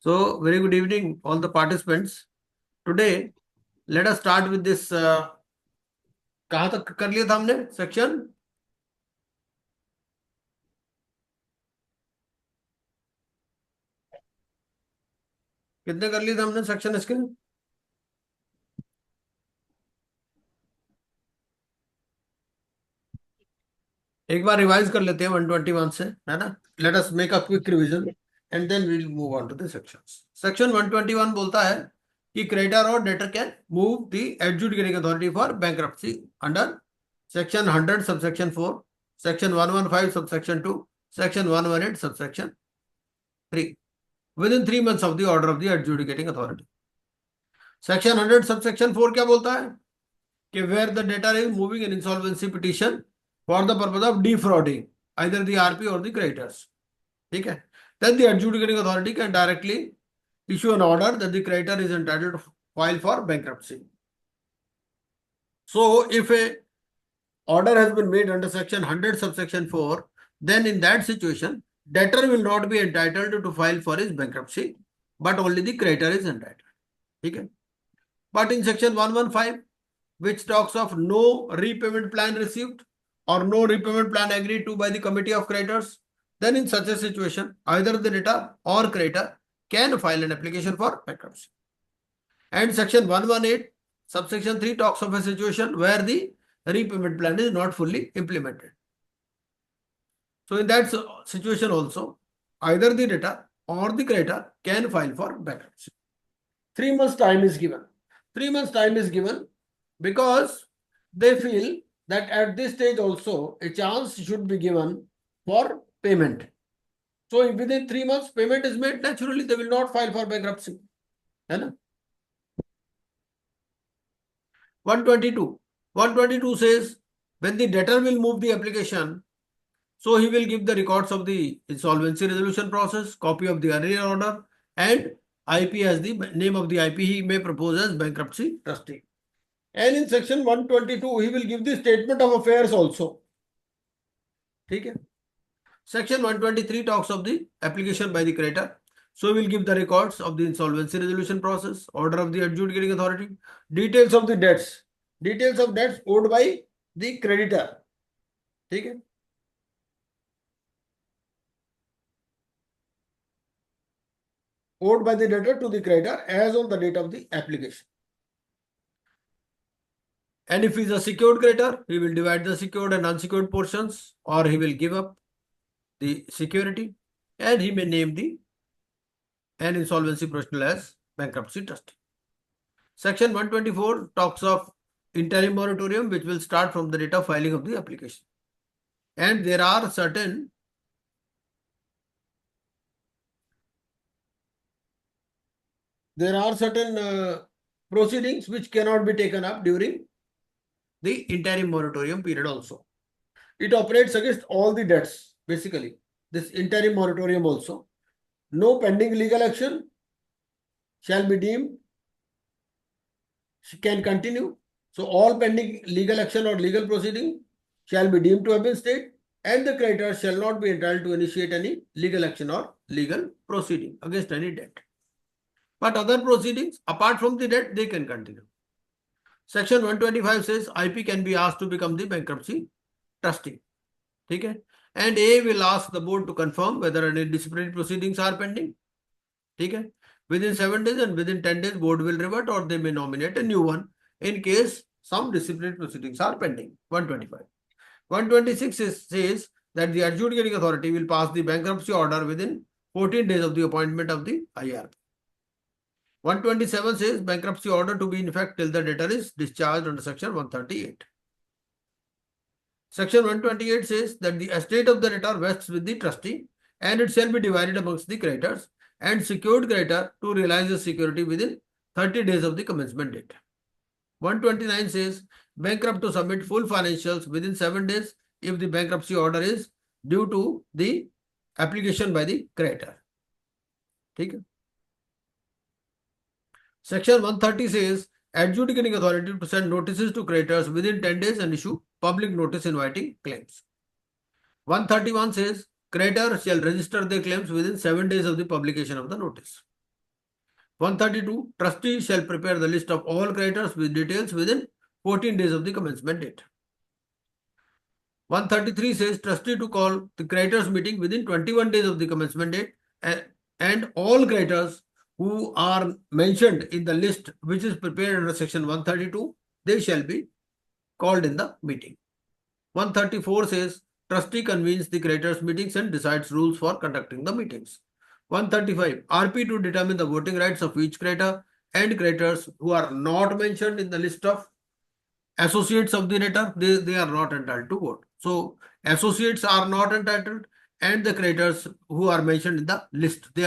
So, very good evening, all the participants. Today, let us start with this. कहाँ तक कर लिया था हमने सेक्शन? कितने कर लिए थे हमने सेक्शन इसके? एक बार रिवाइज कर लेते हैं 121 से, है ना? Let us make a quick revision and then we will move on to the sections. Section 121 बोलता है कि क्रेडिटर और debtor can move the adjudicating authority for bankruptcy under section 100 subsection 4, section 115 subsection 2, section 118 subsection 3 within 3 months of the order of the adjudicating authority. Section 100 subsection 4 क्या बोलता है कि where the debtor is moving an insolvency petition for the purpose of defrauding either the RP or the creditors. ठीक है? Then the adjudicating authority can directly issue an order that the creditor is entitled to file for bankruptcy. So if a order has been made under section 100 subsection 4, then in that situation debtor will not be entitled to file for his bankruptcy, but only the creditor is entitled. ठीक है? But in section 115, which talks of no repayment plan received or no repayment plan agreed to by the committee of creditors, then in such a situation, either the debtor or creditor can file an application for bankruptcy. And section 118, subsection 3 talks of a situation where the repayment plan is not fully implemented. So in that situation also, either the debtor or the creditor can file for bankruptcy. 3 months time is given. 3 months time is given because they feel that at this stage also a chance should be given for payment. So if within 3 months payment is made, naturally they will not file for bankruptcy. है ना? 122 says when the debtor will move the application, so he will give the records of the insolvency resolution process, copy of the arrear order, and IP as the name of the IP he may propose as bankruptcy trustee. And in section 122 he will give the statement of affairs also. ठीक है? Section 123 talks of the application by the creditor. So he will give the records of the insolvency resolution process, order of the adjudicating authority, details of the debts owed by the creditor. ठीक है? Owed by the debtor to the creditor as on the date of the application. And if he is a secured creditor, he will divide the secured and unsecured portions, or he will give up the security, and he may name an insolvency professional as bankruptcy trustee. Section 124 talks of interim moratorium, which will start from the date of filing of the application. And there are certain proceedings which cannot be taken up during the interim moratorium period also. It operates against all the debts, basically. This interim moratorium also. No pending legal action shall be deemed, can continue. So all pending legal action or legal proceeding shall be deemed to have been stayed, and the creditor shall not be entitled to initiate any legal action or legal proceeding against any debt. But other proceedings apart from the debt, they can continue. Section 125 says IP can be asked to become the bankruptcy trustee. ठीक है? And A will ask the board to confirm whether any disciplinary proceedings are pending. ठीक है? Within 7 days and within 10 days, board will revert or they may nominate a new one in case some disciplinary proceedings are pending. 125. 126 says that the adjudicating authority will pass the bankruptcy order within 14 days of the appointment of the IRP. 127 says bankruptcy order to be in effect till the debtor is discharged under section 138. Section 128 says that the estate of the debtor vests with the trustee and it shall be divided amongst the creditors and secured creditor to realize the security within 30 days of the commencement date. 129 says bankrupt to submit full financials within 7 days if the bankruptcy order is due to the application by the creditor. ठीक है? Section 130 says adjudicating authority to send notices to creditors within 10 days and issue public notice inviting claims. 131 says creditor shall register their claims within 7 days of the publication of the notice. 132, trustee shall prepare the list of all creditors with details within 14 days of the commencement date. 133 says trustee to call the creditors meeting within 21 days of the commencement date, and all creditors who are mentioned in the list which is prepared under section 132, they shall be called in the meeting. 134 says trustee convenes the creditors meetings and decides rules for conducting the meetings. 135, RP to determine the voting rights of each creditor and creditors who are not mentioned in the list of associates of the debtor, they are not entitled to vote. So associates are not entitled, and the creditors who are mentioned in the list, who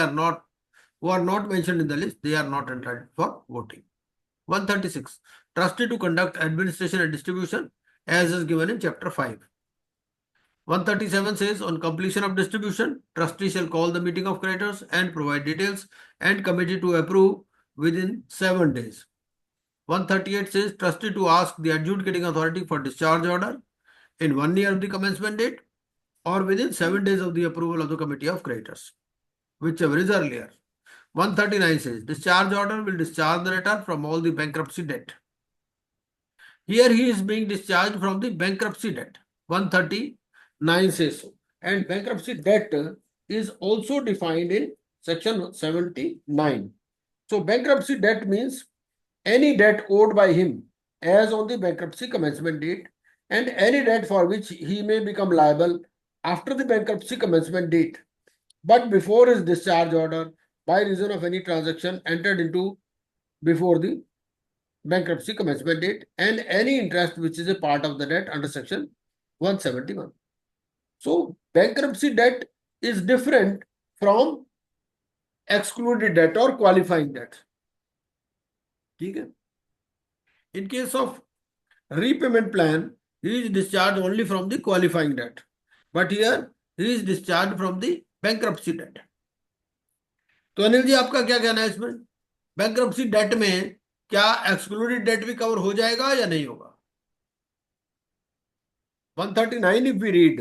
are not mentioned in the list, they are not entitled for voting. 136, trustee to conduct administration and distribution as is given in chapter 5. 137 says on completion of distribution, trustee shall call the meeting of creditors and provide details and committee to approve within 7 days. 138 says trustee to ask the adjudicating authority for discharge order in 1 year of the commencement date or within 7 days of the approval of the committee of creditors, whichever is earlier. 139 says discharge order will discharge the debtor from all the bankruptcy debt. Here he is being discharged from the bankruptcy debt. 139 says so. And bankruptcy debt is also defined in section 79. So bankruptcy debt means any debt owed by him as on the bankruptcy commencement date and any debt for which he may become liable after the bankruptcy commencement date, but before his discharge order by reason of any transaction entered into before the bankruptcy commencement date, and any interest which is a part of the debt under section 171. So bankruptcy debt is different from excluded debt or qualifying debt. Okay? In case of repayment plan, he is discharged only from the qualifying debt, but here he is discharged from the bankruptcy debt. तो अनिल जी आपका क्या कहना है इसमें? Bankruptcy date में क्या excluded date भी cover हो जाएगा या नहीं होगा? 139 इफ वी रीड,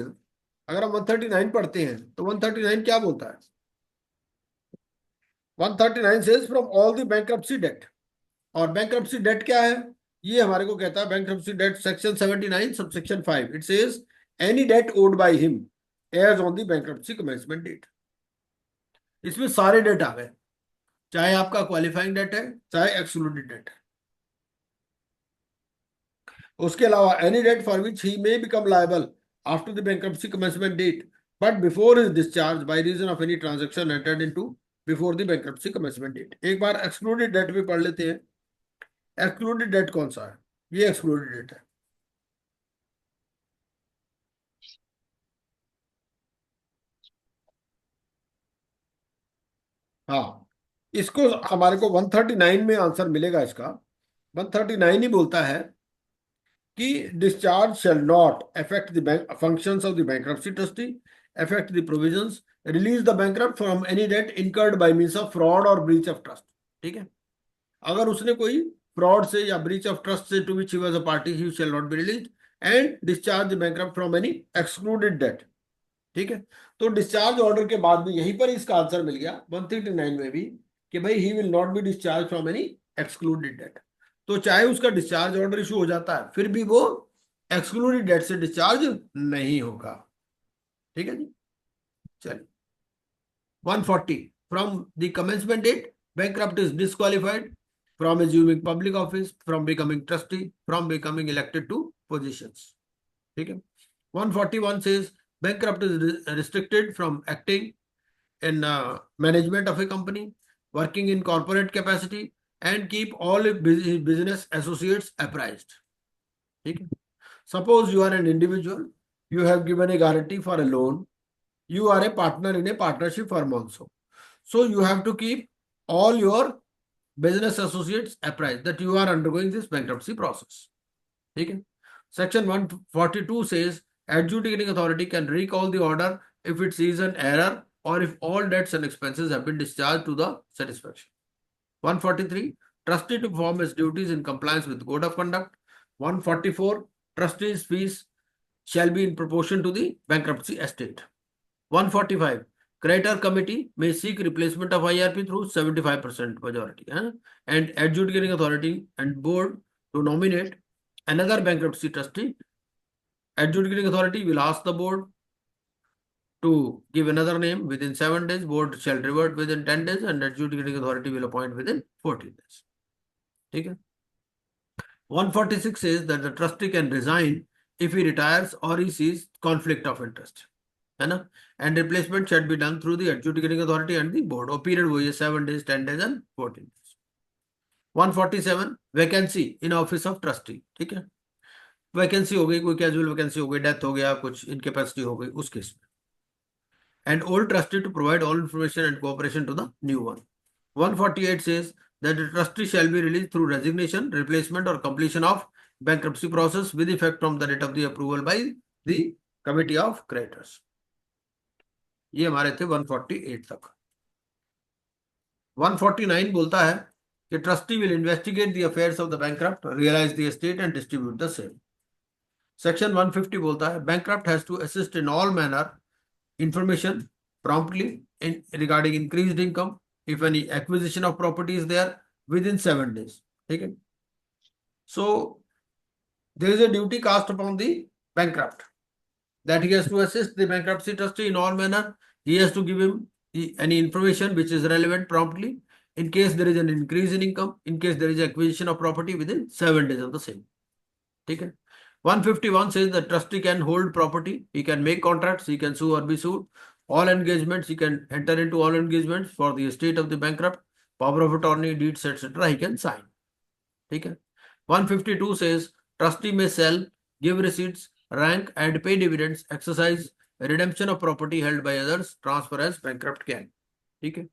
अगर हम 139 पढ़ते हैं तो 139 क्या बोलता है? 139 says from all the bankruptcy debt, और बैंक्रप्सी डेट क्या है? ये हमारे को कहता है bankruptcy debt section 79 subsection 5, it says any debt owed by him as on the bankruptcy commencement date. इसमें सारे डेट आ गए, चाहे आपका क्वालिफाइंग डेट है चाहे एक्सक्लूडेड डेट है. उसके अलावा any debt for which he may become liable after the bankruptcy commencement date but before his discharge by reason of any transaction entered into before the bankruptcy commencement date. एक बार excluded date भी पढ़ लेते हैं. Excluded date कौन सा है? ये एक्सक्लूडेड डेट है. हाँ, इसको हमारे को 139 में आंसर मिलेगा इसका. 139 ही बोलता है कि discharge shall not affect the functions of the bankruptcy trustee, affect the provisions, release the bankrupt from any debt incurred by means of fraud और ब्रीच ऑफ ट्रस्ट. ठीक है, अगर उसने कोई फ्रॉड से या ब्रीच ऑफ ट्रस्ट से to which he was a party, he shall not be released and discharge the bankrupt from any excluded debt. ठीक है, तो डिस्चार्ज ऑर्डर के बाद भी यहीं पर इसका आंसर मिल गया 139 में भी कि भाई he will not be discharge from any excluded debt. तो चाहे उसका डिस्चार्ज ऑर्डर इशू हो जाता है फिर भी वो एक्सक्लूडेड डेट से डिस्चार्ज नहीं होगा. ठीक है जी, चलिए. 140, from the commencement date bankrupt is disqualified from assuming public office, from becoming trustee, from becoming elected to positions. ठीक है. 141 says bankrupt is restricted from acting in management of a company, working in corporate capacity, and keep all business associates apprised. Okay? Suppose you are an individual, you have given a guarantee for a loan, you are a partner in a partnership firm also. So you have to keep all your business associates apprised that you are undergoing this bankruptcy process. Okay? Section 142 says adjudicating authority can recall the order if it sees an error or if all debts and expenses have been discharged to the satisfaction. 143, trustee to perform his duties in compliance with code of conduct. 144, trustee's fees shall be in proportion to the bankruptcy estate. 145, Creditor committee may seek replacement of IRP through 75% majority, and adjudicating authority and board to nominate another bankruptcy trustee. Adjudicating authority will ask the board to give another name within 7 days. Board shall revert within 10 days, and adjudicating authority will appoint within 14 days. Okay. 146 says that the trustee can resign if he retires or he sees conflict of interest. And replacement should be done through the adjudicating authority and the board. और period वो 7 days, 10 days and 14 days. 147 vacancy in office of trustee. ठीक है, vacancy हो गई, कोई casual vacancy हो गई, death हो गया, कुछ इनकेपेसिटी हो गई, उस केस में. And old trustee to provide all information and cooperation to the new one. 148 says that the trustee shall be released through resignation, replacement or completion of bankruptcy process with effect from the date of the approval by the committee of creditors. ये हमारे थे 148 तक. 149 बोलता है कि trustee will investigate the affairs of the bankrupt, realize the estate and distribute the same. Section 150 बोलता है bankrupt has to assist in all manner information promptly in regarding increased income if any acquisition of property is there within 7 days. Okay. So there is a duty cast upon the bankrupt that he has to assist the bankruptcy trustee in all manner. He has to give him any information which is relevant promptly in case there is an increase in income, in case there is acquisition of property within 7 days of the same. Okay. 151 says the trustee can hold property, he can make contracts, he can sue or be sued. All engagements, he can enter into all engagements for the estate of the bankrupt, power of attorney, deeds, etc. he can sign. Okay. 152 says trustee may sell, give receipts, rank and pay dividends, exercise redemption of property held by others, transfer as bankrupt can. Okay.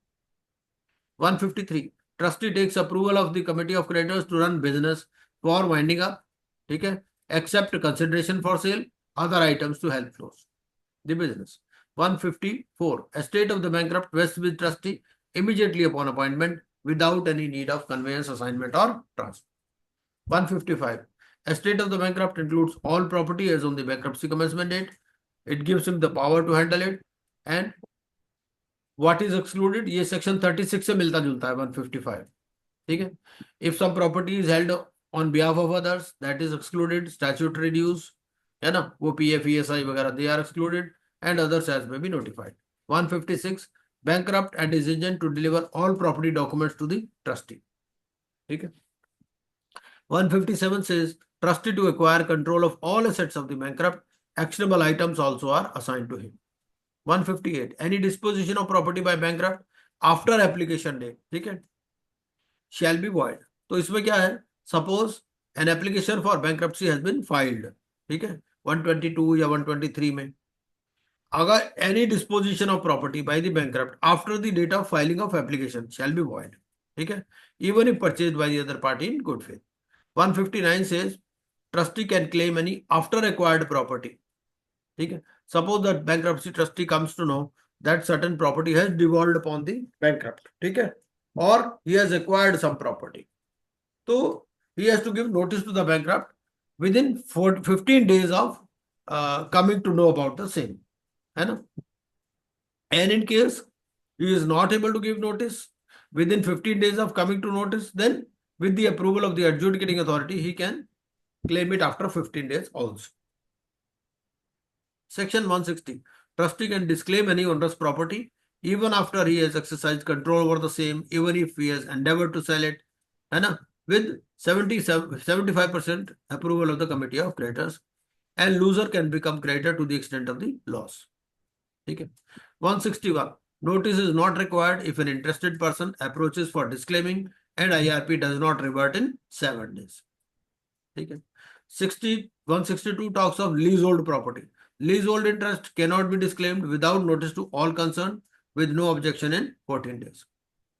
153 trustee takes approval of the committee of creditors to run business for winding up. Okay. Except consideration for sale, other items to help close the business. 154 estate of the bankrupt vests with trustee immediately upon appointment without any need of conveyance, assignment or transfer. 155 estate of the bankrupt includes all property as on the bankruptcy commencement date. It gives him the power to handle it. And what is excluded, ये section 36 से मिलता जुलता है 155. ठीक है. If some property is held on behalf of others, that is excluded. Statutory dues, है ना, वो PF, ESI वगैरह, they are excluded, and others as may be notified. 156 bankrupt and is agent to deliver all property documents to the trustee. ठीक है. 157 says trustee to acquire control of all assets of the bankrupt. Actionable items also are assigned to him. 158 any disposition of property by bankrupt after application date, ठीक है, shall be void. तो इसमें क्या है, suppose an application for bankruptcy has been filed, ठीक है, 122 या 123 में, अगर any disposition of property by the bankrupt after the date of filing of application shall be void, ठीक है, even if purchased by the other party in good faith. 159 says trustee can claim any after acquired property. ठीक है, suppose that bankruptcy trustee comes to know that certain property has devolved upon the bankrupt, ठीक है, or he has acquired some property, so he has to give notice to the bankrupt within 15 days of coming to know about the same, है ना. And in case he is not able to give notice within 15 days of coming to notice, then with the approval of the adjudicating authority, he can claim it after 15 days also. Section 160 trustee can disclaim any onerous property even after he has exercised control over the same, even if he has endeavored to sell it, है ना, with 75% approval of the committee of creditors, and loser can become creditor to the extent of the loss. Okay. 161 notice is not required if an interested person approaches for disclaiming and IRP does not revert in 7 days. Okay. 162 talks of leasehold property. Leasehold interest cannot be disclaimed without notice to all concerned with no objection in 14 days.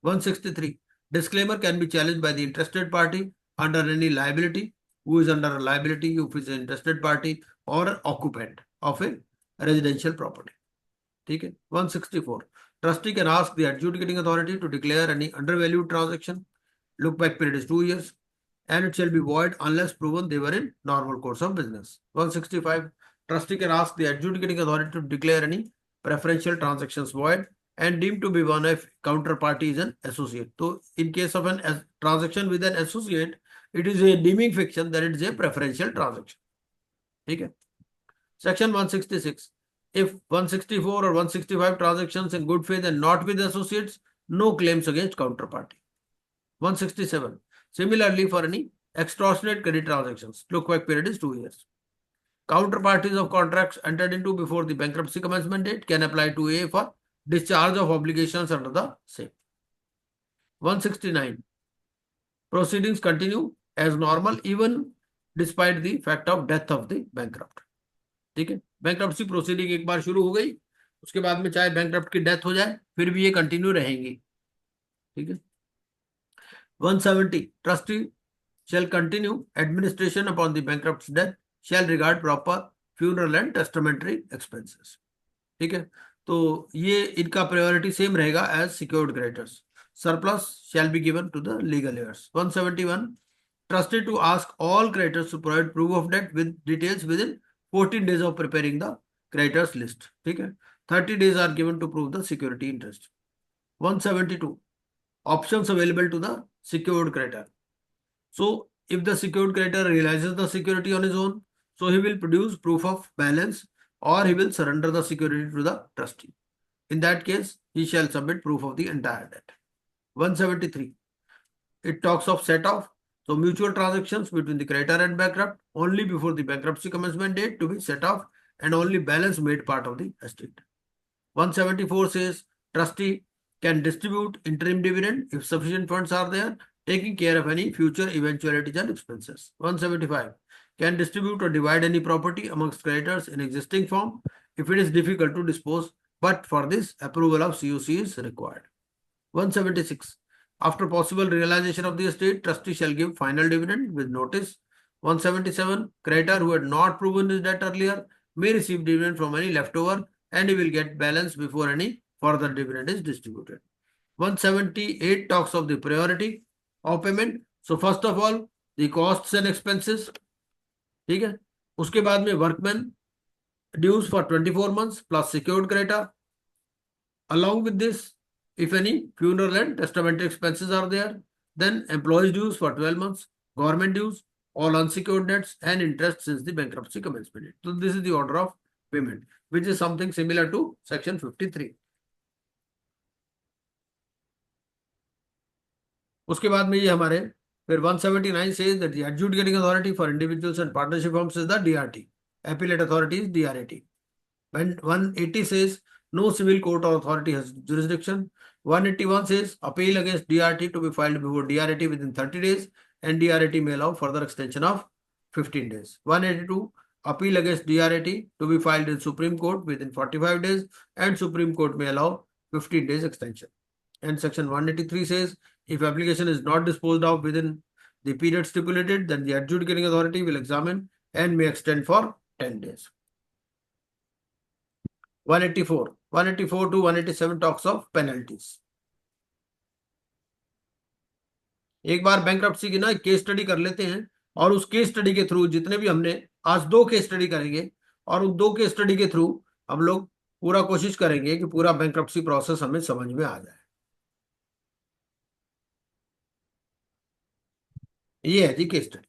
163 disclaimer can be challenged by the interested party under any liability, who is under a liability, if is an interested party or occupant of a residential property. ठीक है. 164 trustee can ask the adjudicating authority to declare any undervalued transaction. Look back period is 2 years, and it shall be void unless proven they were in normal course of business. 165 trustee can ask the adjudicating authority to declare any preferential transactions void and deemed to be one if counterparty is an associate. So in case of an transaction with an associate, it is a deeming fiction that it is a preferential transaction. ठीक है. Section 166. If 164 or 165 transactions in good faith and not with associates, no claims against counterparty. 167. Similarly, for any extortionate credit transactions, look-back period is 2 years. Counterparties of contracts entered into before the bankruptcy commencement date can apply to A for discharge of obligations under the same. 169. Proceedings continue as normal even despite the fact of death of the bankrupt. ठीक है. Bankruptcy proceeding एक बार शुरू हो गई, उसके बाद में चाहे बैंक्रप्ट की डेथ हो जाए फिर भी ये कंटिन्यू रहेंगी. ठीक है. 170. Trustee shall continue administration upon the bankrupt's death, shall regard proper funeral and testamentary expenses. ठीक है. तो ये इनका प्रायोरिटी सेम रहेगा as secured creditors. Surplus shall be given to the legal heirs. 171. Trustee to ask all creditors to provide proof of debt with details within 14 days of preparing the creditors list. ठीक है. 30 days are given to prove the security interest. 172. Options available to the secured creditor. So if the secured creditor realizes the security on his own, so he will produce proof of balance or he will surrender the security to the trustee. In that case, he shall submit proof of the entire debt. 173. It talks of set off. So mutual transactions between the creditor and bankrupt only before the bankruptcy commencement date to be set off and only balance made part of the estate. 174 says trustee can distribute interim dividend if sufficient funds are there, taking care of any future eventualities and expenses. 175 can distribute or divide any property amongst creditors in existing form if it is difficult to dispose, but for this approval of COC is required. 176. After possible realization of the estate, trustee shall give final dividend with notice. 177. Creditor who had not proven his debt earlier may receive dividend from any leftover and he will get balance before any further dividend is distributed. 178 talks of the priority of payment. So first of all, the costs and expenses. ठीक है. उसके बाद में workman dues for 24 months plus secured creditor. Along with this, if any funeral and testamentary expenses are there, then employees dues for 12 months, government dues, all unsecured debts and interest since the bankruptcy commencement date. So this is the order of payment, which is something similar to section 53. उसके बाद में ये हमारे फिर 179 says that the adjudicating authority for individuals and partnership firms is the DRT. Appellate authority is DRAT. When 180 says no civil court or authority has jurisdiction. 181 says appeal against DRT to be filed before DRAT within 30 days and DRAT may allow further extension of 15 days. 182 appeal against DRAT to be filed in Supreme Court within 45 days and Supreme Court may allow 15 days extension. And section 183 says if application is not disposed of within the period stipulated, then the adjudicating authority will examine and may extend for 10 days. 184 to 187 talks of penalties. एक बार bankruptcy की ना case study कर लेते हैं और उस case study के through जितने भी हमने आज 2 केस स्टडी करेंगे और उन 2 केस स्टडी के थ्रू हम लोग पूरा कोशिश करेंगे कि पूरा बैंक्रप्सी प्रोसेस हमें समझ में आ जाए. ये है जी केस स्टडी.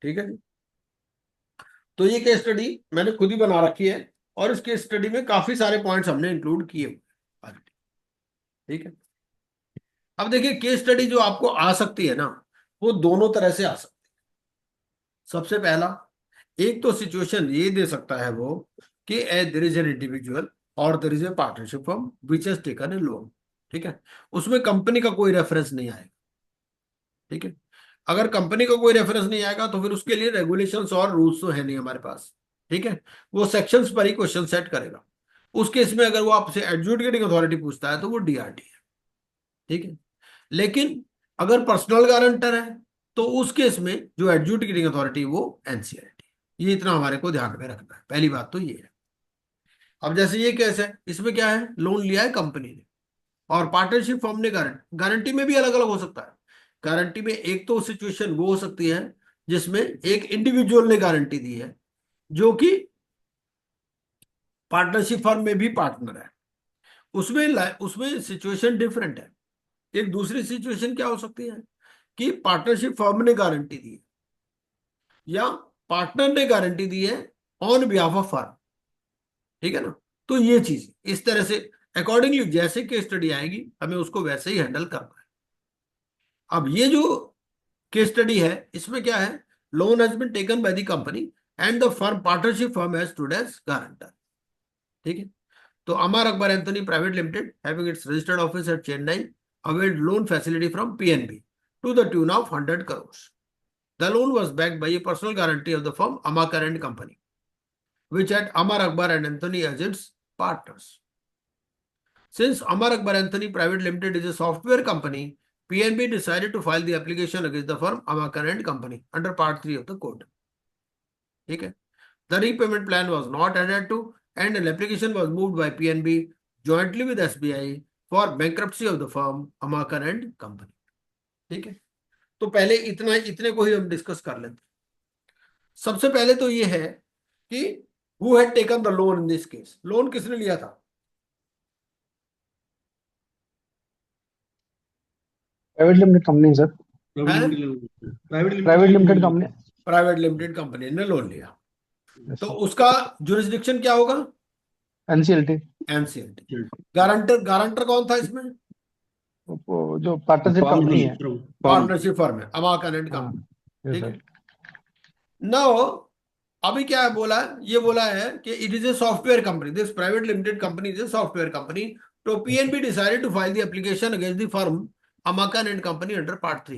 ठीक है. तो ये केस स्टडी मैंने खुद ही बना रखी है और इस केस स्टडी में काफी सारे पॉइंट्स हमने इंक्लूड किए हुए. ठीक है. अब देखिए केस स्टडी जो आपको आ सकती है ना, वो दोनों तरह से आ सकती है. सबसे पहला एक तो सिचुएशन ये दे सकता है वो कि देयर इज एन इंडिविजुअल और there is a partnership firm which has taken a loan. ठीक है. उसमें कंपनी का कोई रेफरेंस नहीं आएगा. ठीक है. अगर कंपनी का कोई रेफरेंस नहीं आएगा तो फिर उसके लिए रेगुलेशंस और रूल्स तो है नहीं हमारे पास. ठीक है. वो सेक्शंस पर ही क्वेश्चन सेट करेगा. उस केस में अगर वो आपसे एडजुडिकेटिंग अथॉरिटी पूछता है तो वो डीआरटी है. ठीक है. लेकिन अगर पर्सनल गारंटर है तो उस केस में जो एडजुडिकेटिंग अथॉरिटी वो एनसीएलटी. ये इतना हमारे को ध्यान में रखना है. पहली बात तो ये है. अब जैसे ये केस है, इसमें क्या है, लोन लिया है कंपनी ने और पार्टनरशिप फर्म ने गारंटी में भी अलग अलग हो सकता है. गारंटी में एक तो सिचुएशन वो हो सकती है जिसमें एक इंडिविजुअल ने गारंटी दी है जो कि पार्टनरशिप फर्म में भी पार्टनर है. उसमें सिचुएशन डिफरेंट है। एक दूसरी सिचुएशन क्या हो सकती है कि पार्टनरशिप फर्म ने गारंटी दी है या पार्टनर ने गारंटी दी है ऑन बिहाफ ऑफ फर्म, ठीक है ना। तो ये चीज इस तरह से अकॉर्डिंगली जैसे केस स्टडी आएगी हमें उसको वैसे ही हैंडल करना है। अब ये जो केस स्टडी है इसमें क्या है, loan has been taken by the company and the firm partnership firm has stood as guarantor, ठीक है। तो Amar Akbar Anthony private limited having its registered office at Chennai availed loan facility from PNB to the tune of 100 crores. The loan was backed by a personal guarantee of the firm Amakar and Company, which had Amar Akbar and Anthony as its partners. Since Amar Akbar Anthony Private Limited is a software company, PNB decided to file the application against the firm Amakar and Company under Part 3 of the code. Okay. The repayment plan was not adhered to, and an application was moved by PNB jointly with SBI for bankruptcy of the firm Amakar and Company. ठीक है, तो पहले इतने को ही हम discuss कर लेते हैं। सबसे पहले तो ये है कि who had taken the loan in this case, loan किसने लिया था? Private limited company sir, private limited company, private limited company ने लोन लिया। तो उसका जुरिस्डिक्शन क्या होगा? एनसीएलटी। एनसीएलटी। गारंटर कौन था इसमें? जो पार्टनरशिप कंपनी है, पार्टनरशिप फर्म है अमाकर एंड कंपनी, ठीक है। नाउ अभी क्या है बोला है, ये बोला है कि it is a software company, this private limited company is a software company, तो PNB decided to file the application against the firm Amakan and Company under Part 3.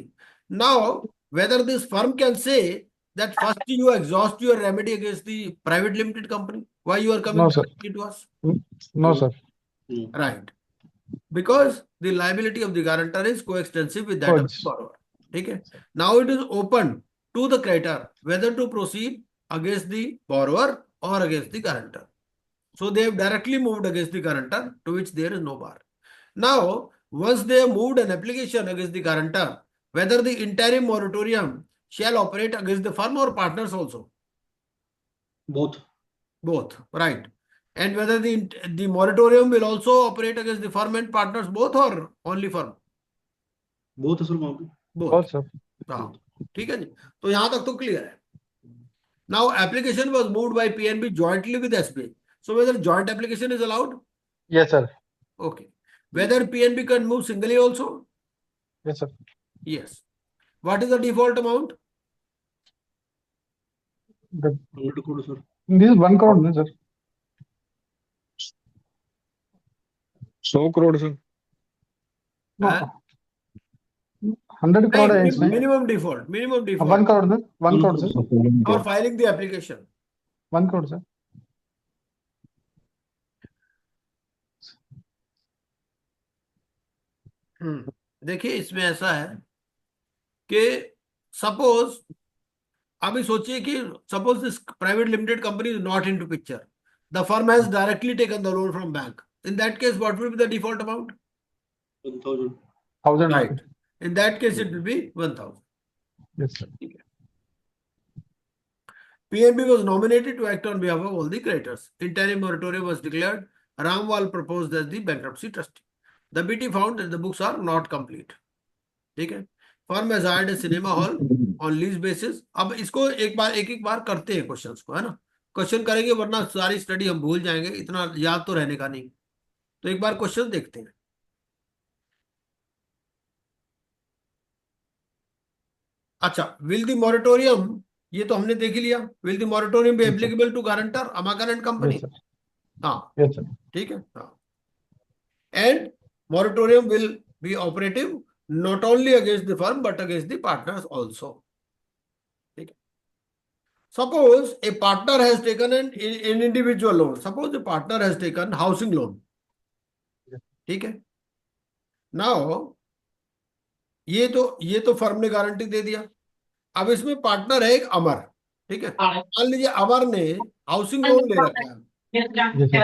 Now, whether this firm can say that first you exhaust your remedy against the private limited company, why you are coming to us? No, sir. Right. Because the liability of the guarantor is coextensive with that of the borrower. Okay. Now it is open to the creditor whether to proceed against the borrower or against the guarantor. So they have directly moved against the guarantor, to which there is no bar. Now, once they have moved an application against the guarantor, whether the interim moratorium shall operate against the firm or partners also? Both, right. And whether the moratorium will also operate against the firm and partners both or only firm? Both, sir. Both, sir. हाँ, ठीक है जी। तो यहां तक तो clear है। Now application was moved by PNB jointly with SBI. So whether joint application is allowed? Yes, sir. Okay. Whether PNB can move singly also? Yes, sir. Yes. What is the default amount? This is 1 crore, sir. 100 crore, sir. No. 100 crore है इसमें। Minimum default. 1 crore, sir. 1 crore, sir. For filing the application. 1 crore, sir. देखिए इसमें ऐसा है कि suppose अभी सोचिए कि suppose this private limited company is not into picture, the firm has directly taken the loan from bank, in that case what will be the default amount? 1000, right. In that case it will be 1000. Yes, sir. PNB was nominated to act on behalf of all the creditors. Interim moratorium was declared. Ramwal proposed as the bankruptcy trustee. The BT found that the books are not complete. ठीक है। Firm has hired a cinema hall on lease basis. अब इसको एक एक बार करते हैं questions को, है ना। क्वेश्चन करेंगे वरना सारी स्टडी हम भूल जाएंगे, इतना याद तो रहने का नहीं। तो एक बार क्वेश्चन देखते हैं। अच्छा, विल द मोरेटोरियम, ये तो हमने देख ही लिया। Will the moratorium be applicable to guarantor अमाकर एंड कंपनी? हाँ, ठीक है। हाँ, and moratorium will be operative not only against the firm but against the partners also. ठीक है। Suppose a partner has taken an individual loan. Suppose a partner has taken housing loan. ठीक है। Now ये तो firm ने guarantee दे दिया। अब इसमें पार्टनर है एक अमर, ठीक है। मान लीजिए अमर ने हाउसिंग लोन ले रखा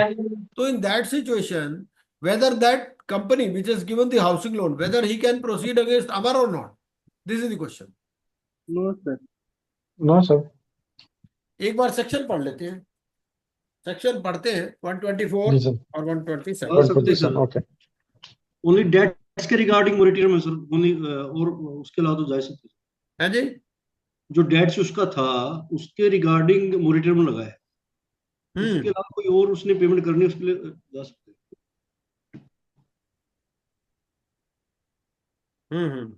है, तो in that situation whether that company which has given the housing loan, whether he can proceed against Amar or not, this is the question. No, sir. एक बार सेक्शन पढ़ लेते हैं। सेक्शन पढ़ते हैं 124 जी सर, और 127। हाँ सर, 127, ओके। ओनली डेट्स के regarding moratorium है सर, ओनली, और उसके अलावा तो जा सकते हैं। है जी। जो डेट्स उसका था उसके रिगार्डिंग मोरेटोरियम लगा है, उसके हम्म अलावा कोई और उसने पेमेंट करनी है उसके लिए जा सकते हैं। हम्म।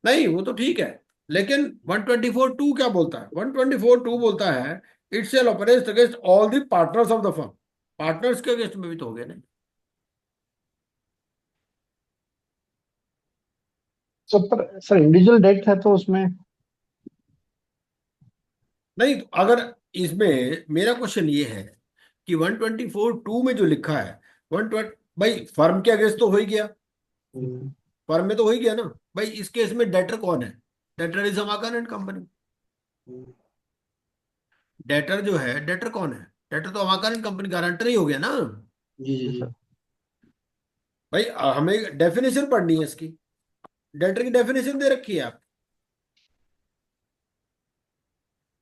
नहीं वो तो ठीक है, लेकिन 124(2) क्या बोलता है? 124(2) बोलता है it shall operate against all the partners of the firm. Partners के अगेंस्ट में भी तो हो गया ना। सर इंडिविजुअल डेट है तो उसमें। नहीं तो अगर इसमें मेरा क्वेश्चन ये है कि 124(2) में जो लिखा है 120, भाई फर्म के अगेंस्ट तो हो ही गया, फर्म में तो हो ही गया ना। भाई इस केस में डेटर कौन है? डेटर इज अमाकन एंड कंपनी। डेटर जो है, डेटर कौन है? डेटर तो अमाकन एंड कंपनी, गारंटर ही हो गया ना। जी जी जी जी। सर। भाई हमें डेफिनेशन पढ़नी है इसकी। डेटर की डेफिनेशन दे रखी है आप,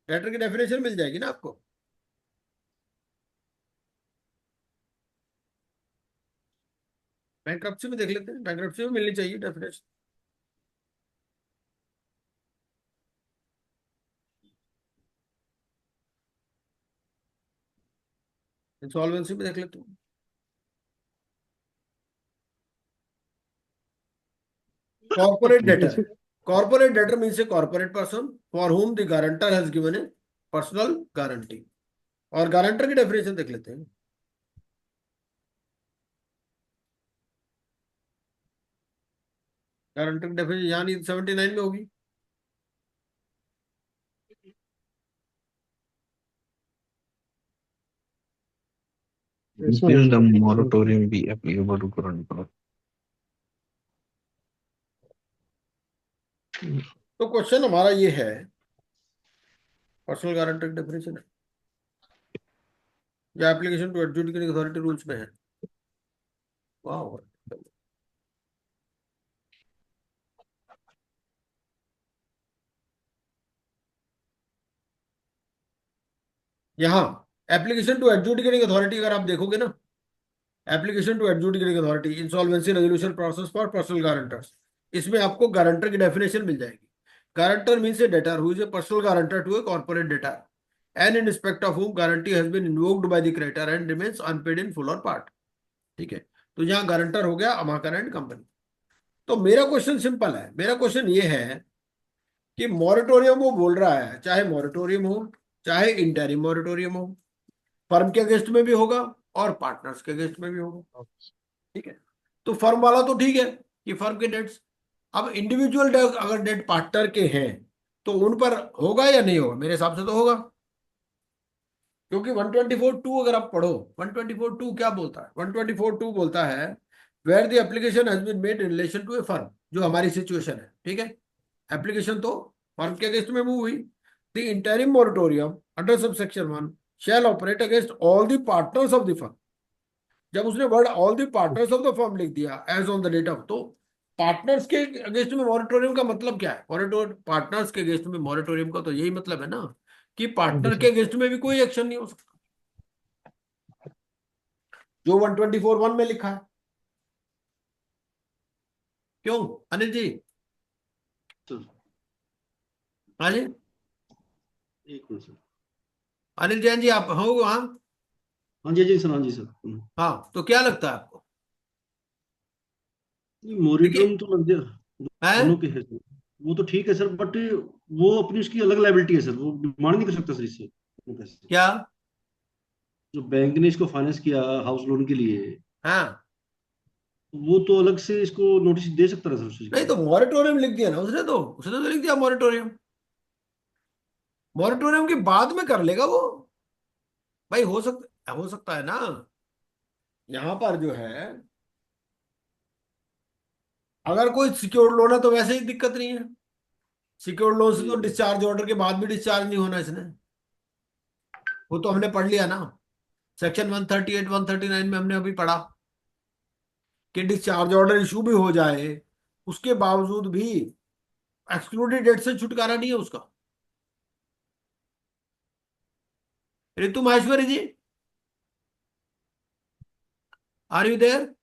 डेटर की डेफिनेशन मिल जाएगी ना आपको। बैंक्रप्सी में देख लेते हैं, बैंक्रप्सी में मिलनी चाहिए डेफिनेशन। इंसॉल्वेंसी में देख लेते हैं। कॉर्पोरेट डेटर है। Corporate debtor means a corporate person for whom the guarantor has given A personal guarantee. और गारंटर की डेफिनेशन देख लेते हैं। गारंटर की डेफिनेशन यानी 79 में होगी। इसमें Will the नहीं है। moratorium be applicable to current crop? तो क्वेश्चन हमारा ये है, पर्सनल गारंटर की डेफिनेशन है या application to adjudicating authority rules में है? वाह, यहाँ एप्लीकेशन टू एडजुडिकेटिंग अथॉरिटी अगर आप देखोगे ना, application to adjudicating authority insolvency resolution process for personal guarantors, इसमें आपको गारंटर की डेफिनेशन मिल जाएगी। Guarantor means a debtor who is a personal guarantor to a corporate debtor and in respect of whom guarantee has been invoked by the creditor and remains unpaid in full और part. ठीक है, तो यहाँ guarantor हो गया अमाकन and company. तो मेरा question simple है, मेरा क्वेश्चन ये है कि मॉरेटोरियम वो बोल रहा है, चाहे मॉरेटोरियम हो चाहे इंटरिम मॉरेटोरियम हो, फर्म के अगेंस्ट में भी होगा और पार्टनर्स के अगेंस्ट में भी होगा। ठीक है, तो फर्म वाला तो ठीक है कि फर्म के डेट्स। अब इंडिविजुअल डेट अगर डेट पार्टनर के हैं तो उन पर होगा या नहीं होगा? मेरे हिसाब से तो होगा, क्योंकि 124(2) अगर आप पढ़ो, 124(2) क्या बोलता है? 124(2) बोलता है where the application has been made in relation to a firm, जो हमारी सिचुएशन है। ठीक है, एप्लीकेशन तो फर्म के अगेंस्ट में मूव हुई। The interim moratorium under subsection 1 shall operate against all the partners of the firm. जब उसने word all the partners of the firm लिख दिया as on the date of, तो पार्टनर्स के अगेंस्ट में मॉरेटोरियम का मतलब क्या है? मॉरेटोर पार्टनर्स के अगेंस्ट में मॉरेटोरियम का तो यही मतलब है ना कि पार्टनर के अगेंस्ट में भी कोई एक्शन नहीं हो सकता, जो 124(1) में लिखा है। क्यों अनिल जी? सर हाँ जी, एक मिनट सर। अनिल जैन जी आप हो वहां? हाँ जी जी सर, हाँ जी सर। हाँ, तो क्या लगता है आपको? मोरिटोरियम देखिए, तो लग गया, है दोनों के है सर। वो तो ठीक है सर, बट वो अपनी उसकी अलग लाइबिलिटी है सर, वो डिमांड नहीं कर सकता सर इससे वो पैसे। क्या? जो बैंक ने इसको फाइनेंस किया हाउस लोन के लिए, हाँ, वो तो अलग से इसको नोटिस दे सकता है सर उस चीज नहीं का। तो मॉरेटोरियम लिख दिया ना उसने तो लिख दिया मॉरेटोरियम। मॉरेटोरियम के बाद में कर लेगा वो। भाई हो सकता है ना, यहां पर जो है अगर कोई सिक्योर्ड लोन है तो वैसे ही दिक्कत नहीं है। सिक्योर्ड लोन से तो जी डिस्चार्ज ऑर्डर के बाद भी डिस्चार्ज नहीं होना इसने, वो तो हमने पढ़ लिया ना। सेक्शन 138 139 में हमने अभी पढ़ा कि डिस्चार्ज ऑर्डर इशू भी हो जाए उसके बावजूद भी एक्सक्लूडेड डेट से छुटकारा नहीं है उसका। रितु माहेश्वरी जी, आर यू देयर?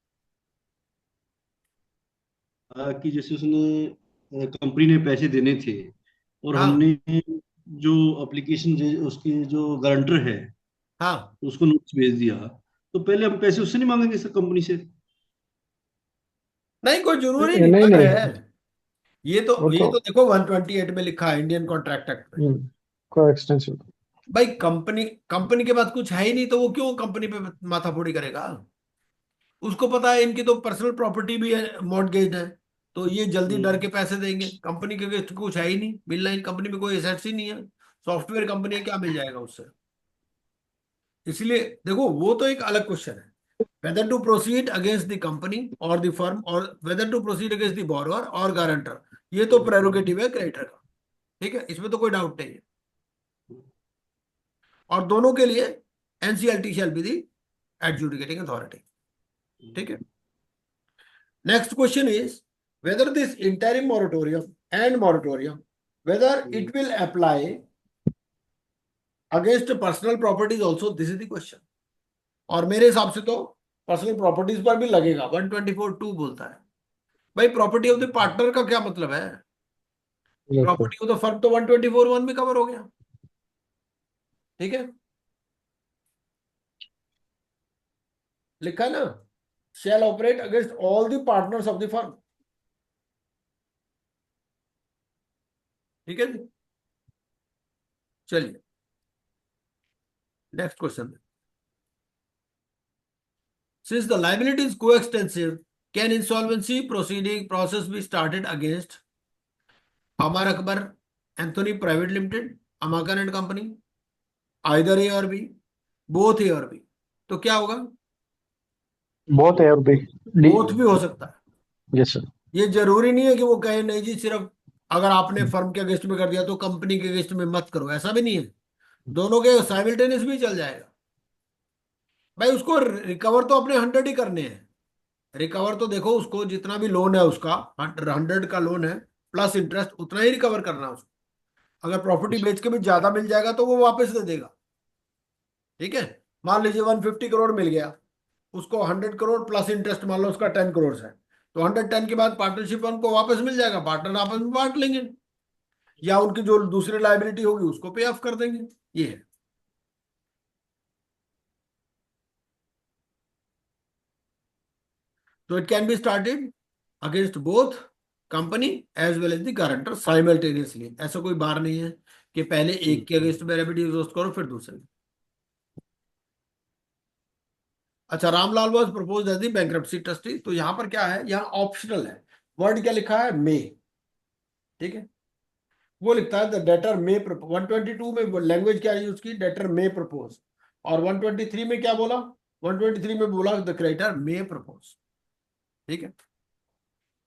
कि जैसे उसने कंपनी ने पैसे देने थे और हाँ हमने जो एप्लीकेशन उसकी जो गारंटर है हाँ, उसको नोट्स भेज दिया, तो पहले हम पैसे उससे नहीं मांगेंगे सर, कंपनी से? नहीं कोई जरूरी नहीं नहीं नहीं ना नहीं, है। ये वो तो तो देखो 128 में लिखा है इंडियन कॉन्ट्रैक्ट एक्ट में। कोई एक्सटेंसिव। भाई कंपनी कंपनी के पास कुछ है ही नहीं तो वो क्यों कंपनी पे माथाफोड़ी करेगा? उसको पता है इनकी तो पर्सनल प्रॉपर्टी भी है, मॉर्टगेज है, तो ये जल्दी डर के पैसे देंगे। कंपनी के अगेंस्ट कुछ है ही नहीं, मिलना ही, कंपनी में कोई एसेट्स ही नहीं है, सॉफ्टवेयर कंपनी है, क्या मिल जाएगा उससे? इसलिए देखो वो तो एक अलग क्वेश्चन है, whether to proceed against the company or the firm or whether to proceed against the borrower or guarantor, ये तो प्रेरोगेटिव है क्रेडिटर का। ठीक है, इसमें तो कोई डाउट नहीं है। और दोनों के लिए NCLT shall be the adjudicating authority. ठीक है, next question is whether this interim moratorium and moratorium whether it will apply against personal properties also, this is the question. और मेरे हिसाब से तो पर्सनल प्रॉपर्टीज पर भी लगेगा, 124(2) बोलता है। भाई प्रॉपर्टी ऑफ द पार्टनर का क्या मतलब है? प्रॉपर्टी ऑफ द फर्म तो 124(1) में कवर हो गया। ठीक है, लिखा है ना, shall operate against all the partners of the firm। ठीक है जी, चलिए next question. Since the liability is coextensive, can insolvency proceeding process be started against Amar Akbar Anthony Private Limited, Amakan and Company, either A or B, both A or B? तो क्या होगा? बहुत है और भी डी। बोथ भी हो सकता है। Yes sir. ये जरूरी नहीं है कि वो कहे नहीं जी सिर्फ अगर आपने फर्म के अगेंस्ट में कर दिया तो कंपनी के अगेंस्ट में मत करो, ऐसा भी नहीं है। दोनों के साइमल्टेनियस भी चल जाएगा। भाई उसको रिकवर तो अपने 100 ही करने हैं। रिकवर तो देखो उसको जितना भी लोन है उसका 100 का लोन है प्लस इंटरेस्ट उतना ही रिकवर करना है उसको। अगर प्रॉपर्टी बेच के भी ज्यादा मिल जाएगा तो वो वापस दे देगा। ठीक है, मान लीजिए 150 करोड़ मिल गया, उसको 100 करोड़ प्लस इंटरेस्ट मान लो उसका 10 करोड़ है, तो 110 के बाद पार्टनरशिप उनको वापस मिल जाएगा, पार्टनर आपस में बांट लेंगे, या उनकी जो दूसरी लाइबिलिटी होगी उसको पे ऑफ कर देंगे। ये है। तो it can be started against both company as well as the guarantor simultaneously. ऐसा कोई बार नहीं है कि पहले एक के अगेंस्ट में रेमेडी एग्जॉस्ट करो फिर दूसरे। अच्छा, Ramlal was propose as the bankruptcy trustee, तो यहां पर क्या है, यहाँ ऑप्शनल है। वर्ड क्या लिखा है? मे। ठीक है, वो लिखता है द डेटर मे। 122 में लैंग्वेज क्या यूज की? डेटर मे प्रपोज। और 123 में क्या बोला? 123 में बोला द क्रेडिटर मे प्रपोज। ठीक है,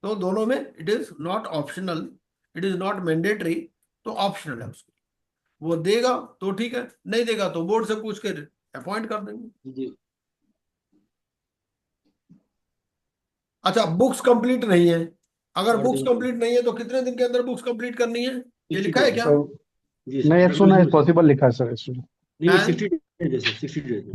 तो दोनों में it is not optional, it is not mandatory, तो ऑप्शनल है उसको। वो देगा तो ठीक है, नहीं देगा तो बोर्ड से पूछ कर अपॉइंट कर देंगे। जी। अच्छा, बुक्स कंप्लीट नहीं है। अगर और बुक्स दिन कंप्लीट नहीं है तो कितने दिन के अंदर बुक्स कंप्लीट करनी है? ये 60 लिखा है क्या? डेज जी सर, नहीं, एक सुना रेगुलेशन है में सर। पॉसिबल लिखा है सर इसमें। नहीं नहीं, है? 60 डेज है सर, 60 डेज है।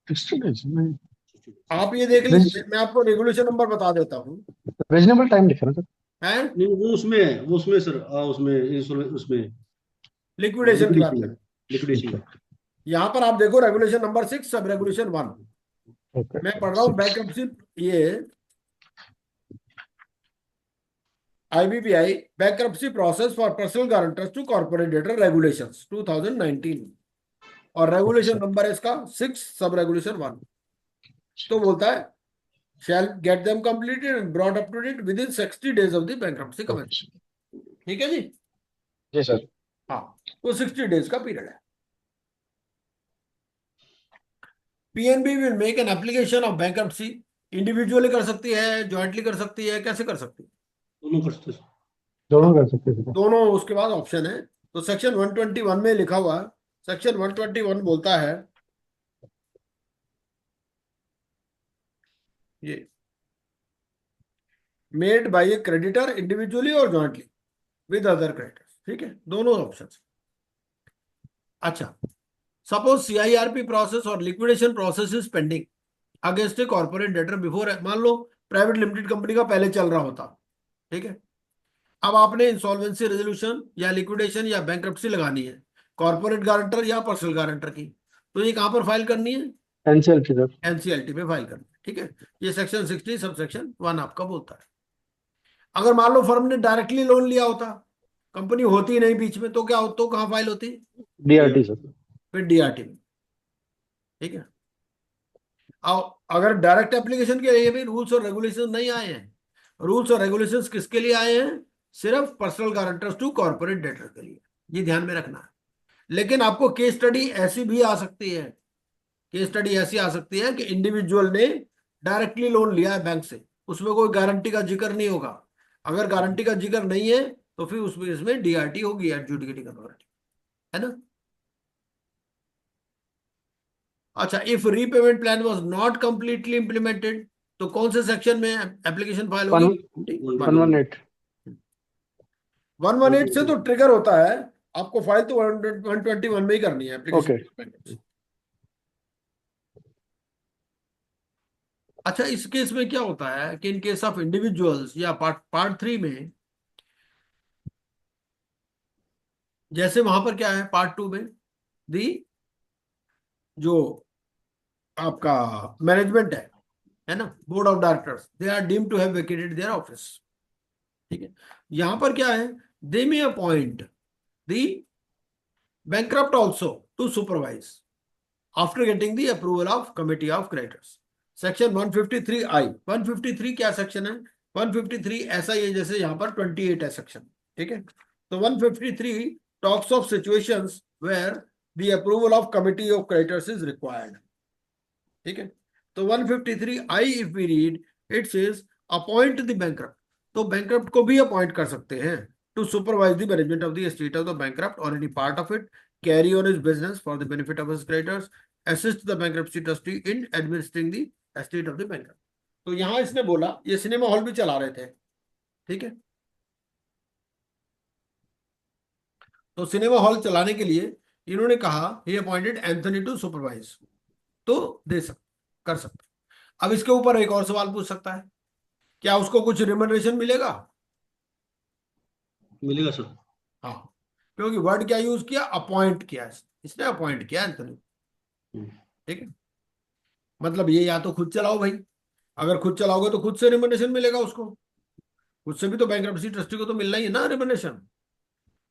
60 डेज नहीं। 60 days। आप ये देख लीजिए, मैं आपको रेगुलेशन नंबर बता देता हूँ। रीजनेबल टाइम लिखा है ना सर। है, नहीं वो उसमें है, वो उसमें सर, उसमें लिक्विडेशन की बात लिक्विडेशन में, करें। लिक्विडेशन में। यहां पर आप देखो regulation number 6 sub regulation 1। Okay. मैं पढ़ रहा हूँ बैंक्रप्सी, ये IBPI bankruptcy process for personal guarantors to corporate debtor regulations 2019, और रेगुलेशन नंबर है इसका 6 सब रेगुलेशन 1। तो बोलता है shall get them completed and brought up to date within 60 days of the bankruptcy commencement। ठीक है जी, जी सर। हाँ, तो 60 डेज का पीरियड है। PNB will make an application of bankruptcy, individually कर सकती है, ज्वाइंटली कर सकती है, कैसे कर सकती है? दोनों कर सकते हैं सर। दोनों हाँ, कर सकते हैं सर। दोनों। उसके बाद ऑप्शन है, तो सेक्शन 121 में लिखा हुआ, सेक्शन 121 बोलता है ये made by A creditor individually और ज्वाइंटली विद अदर क्रेडिटर्स। ठीक है, दोनों ऑप्शन। अच्छा, सपोज CIRP प्रोसेस और liquidation process is pending against A corporate debtor before, मान लो प्राइवेट लिमिटेड कंपनी का पहले चल रहा होता, ठीक है। अब आपने इंसॉल्वेंसी रेजोल्यूशन या लिक्विडेशन या बैंक्रप्सी लगानी है कॉर्पोरेट गारंटर या पर्सनल गारंटर की, तो ये कहां पर फाइल करनी है? NCLT sir. NCLT पे फाइल करनी है, ठीक है। ये सेक्शन 60 सब सेक्शन 1 आपका बोलता है। अगर मान लो फर्म ने डायरेक्टली लोन लिया होता, कंपनी होती नहीं बीच में, तो क्या हो, तो कहाँ फाइल होती? DRT sir. फिर DRT में, ठीक है। अब अगर डायरेक्ट एप्लीकेशन के लिए भी रूल्स और रेगुलेशंस नहीं आए हैं, रूल्स और रेगुलेशंस किसके लिए आए हैं? सिर्फ personal guarantors to corporate debtor के लिए, ये ध्यान में रखना है। लेकिन आपको केस स्टडी ऐसी भी आ सकती है, केस स्टडी ऐसी आ सकती है कि इंडिविजुअल ने डायरेक्टली लोन लिया है बैंक से, उसमें कोई गारंटी का जिक्र नहीं होगा। अगर गारंटी का जिक्र नहीं है तो फिर उसमें इसमें DRT होगी, एडजुडिकेटिंग अथॉरिटी, है ना। अच्छा, if repayment plan was not completely implemented, तो कौन से सेक्शन में एप्लीकेशन फाइल होगी? 118। 118 से तो ट्रिगर होता है, आपको फाइल तो 121 में ही करनी है एप्लीकेशन। अच्छा, इस केस में क्या होता है कि इन केस ऑफ इंडिविजुअल्स या पार्ट 3 में, जैसे वहां पर क्या है पार्ट 2 में, दी जो आपका मैनेजमेंट है ना, board of directors, they are deemed to have vacated their office, ठीक है। यहां पर क्या है, they may appoint the bankrupt also to supervise after getting the approval of committee of creditors, section 153I। 153 क्या सेक्शन है? 153 ऐसा ही है जैसे यहाँ पर 28 है सेक्शन, ठीक है। तो 153 talks of situations where the approval of committee of creditors is required, ठीक है। तो 153I if we read, it says appoint the bankrupt, तो bankrupt को भी अपॉइंट कर सकते हैं to supervise the management of the estate of the bankrupt or any part of it, carry on his business for the benefit of his creditors, assist the bankruptcy trustee in administering the estate of the bankrupt। तो यहां इसने बोला, ये cinema hall भी चला रहे थे, ठीक है। तो सिनेमा हॉल चलाने के लिए इन्होंने कहा he appointed Anthony to supervise, तो कर सकते। अब इसके ऊपर एक और सवाल पूछ सकता है, क्या उसको कुछ रिमनरेशन मिलेगा? मिलेगा सर। हाँ, क्योंकि वर्ड क्या यूज किया? अपॉइंट किया, इसने अपॉइंट किया एंथनी, ठीक है। मतलब ये या तो खुद चलाओ भाई, अगर खुद चलाओगे तो खुद से रिमनरेशन मिलेगा उसको, खुद से भी तो बैंक्रप्सी ट्रस्टी को तो मिलना ही है ना रिमनरेशन,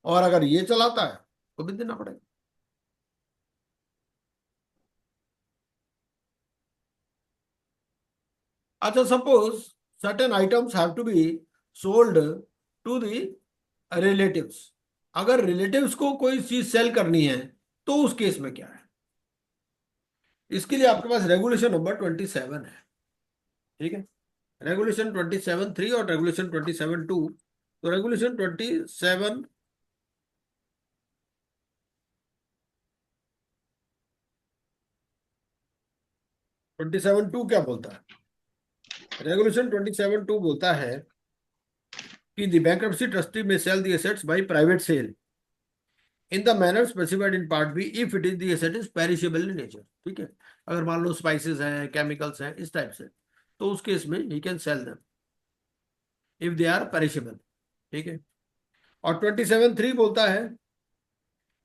और अगर ये चलाता है तो भी देना पड़ेगा। अच्छा, suppose certain items have to be sold to the relatives, अगर रिलेटिव्स को कोई चीज सेल करनी है तो उस केस में क्या है? इसके लिए आपके पास रेगुलेशन नंबर 27 है, ठीक है। रेगुलेशन 27(3) और रेगुलेशन 27(2). तो रेगुलेशन 27(2) क्या बोलता है? रेगुलेशन 27(2) बोलता है कि the bankruptcy trustee may sell the assets by private sale in the manner specified in part B if it is the asset is perishable in nature, ठीक है। अगर मान लो स्पाइसेस हैं, केमिकल्स हैं, इस टाइप से, तो उस केस में he can sell them if they are perishable, ठीक है। और 27(3) बोलता है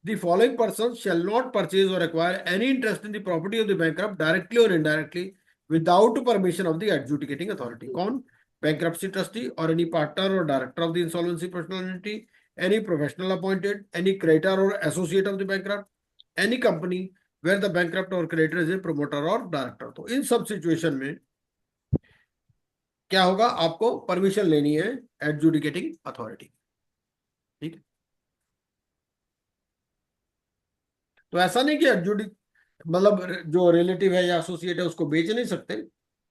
the following persons shall not purchase or acquire any interest in the property of the bankrupt directly or indirectly without permission of the adjudicating authority। कौन? bankruptcy trustee or any partner or director of the insolvency personal entity, any professional appointed, any creditor or associate of the bankrupt, any company where the bankrupt or creditor is a promoter or director। तो इन सब situation में क्या होगा? आपको permission लेनी है adjudicating authority, ठीक है। तो ऐसा नहीं कि एडजुडिक मतलब जो रिलेटिव है या एसोसिएट है उसको बेच नहीं सकते,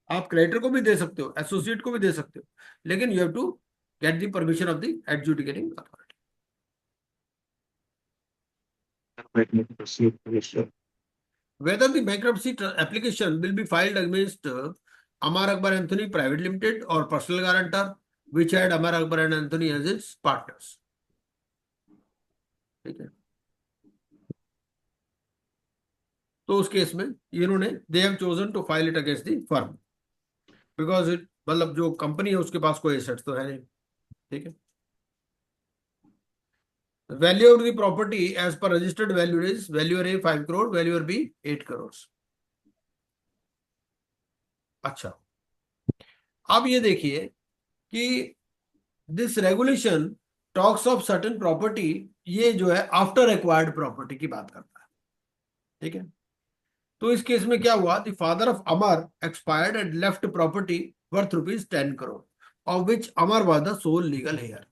आप क्रेडिटर को भी दे सकते हो, एसोसिएट को भी दे सकते हो, लेकिन you have to get the permission of the adjudicating authority. Whether the bankruptcy application will be filed against Amar Akbar Anthony Private Limited or personal guarantor which had Amar Akbar and Anthony as its partners, ठीक है। तो उस case में इन्होंने they have chosen to file it against the firm, because it मतलब जो company है उसके पास कोई एसेट्स तो है नहीं। ठीक है। Value of the property as per registered value is valuer A 5 crore, valuer B 8 crore. अच्छा, अब ये देखिए कि this regulation talks of certain property, ये जो है आफ्टर एक्वायर्ड प्रॉपर्टी की बात करता है। ठीक है। तो इस केस में क्या हुआ, the father of Amar expired and left property worth ₹10 crore, of which Amar was the sole legal heir.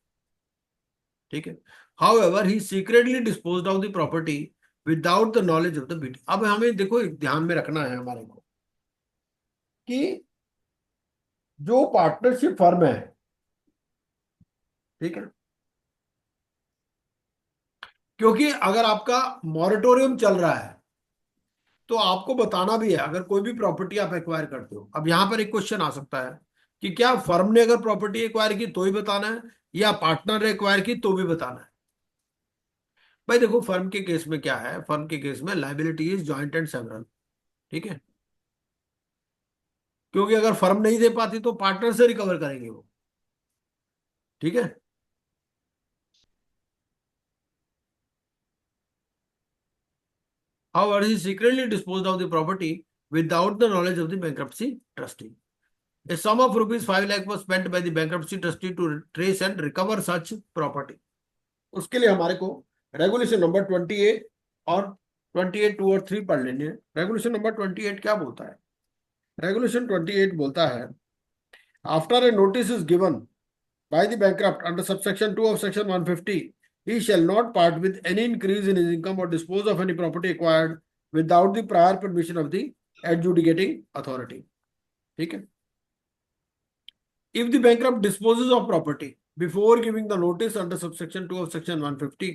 ठीक है। However he secretly disposed of the property without the knowledge of the BT. अब हमें देखो ध्यान में रखना है हमारे को कि जो पार्टनरशिप फर्म है, ठीक है, क्योंकि अगर आपका मॉरेटोरियम चल रहा है तो आपको बताना भी है अगर कोई भी प्रॉपर्टी आप एक्वायर करते हो। अब यहां पर एक क्वेश्चन आ सकता है कि क्या फर्म ने अगर प्रॉपर्टी एक्वायर की तो ही बताना है या पार्टनर ने एक्वायर की तो भी बताना है? भाई देखो, फर्म के केस में क्या है, फर्म के केस में liability is joint and several. ठीक है। क्योंकि अगर फर्म नहीं दे पाती तो पार्टनर से रिकवर करेंगे वो। ठीक है। However, he secretly disposed of the property without the knowledge of the bankruptcy trustee. A sum of rupees 5 lakh was spent by the bankruptcy trustee to trace and recover such property. उसके लिए हमारे को regulation number 28 और 28 2 और 3 पढ़ लेंगे। Regulation number 28 क्या बोलता है? रेगुलेशन 28 बोलता है, after a notice is given by the bankrupt under subsection 2 of section 150, he shall not part with any increase in his income or dispose of any property acquired without the prior permission of the adjudicating authority. ठीक है। If the bankrupt disposes of property before giving the notice under subsection 2 of section 150,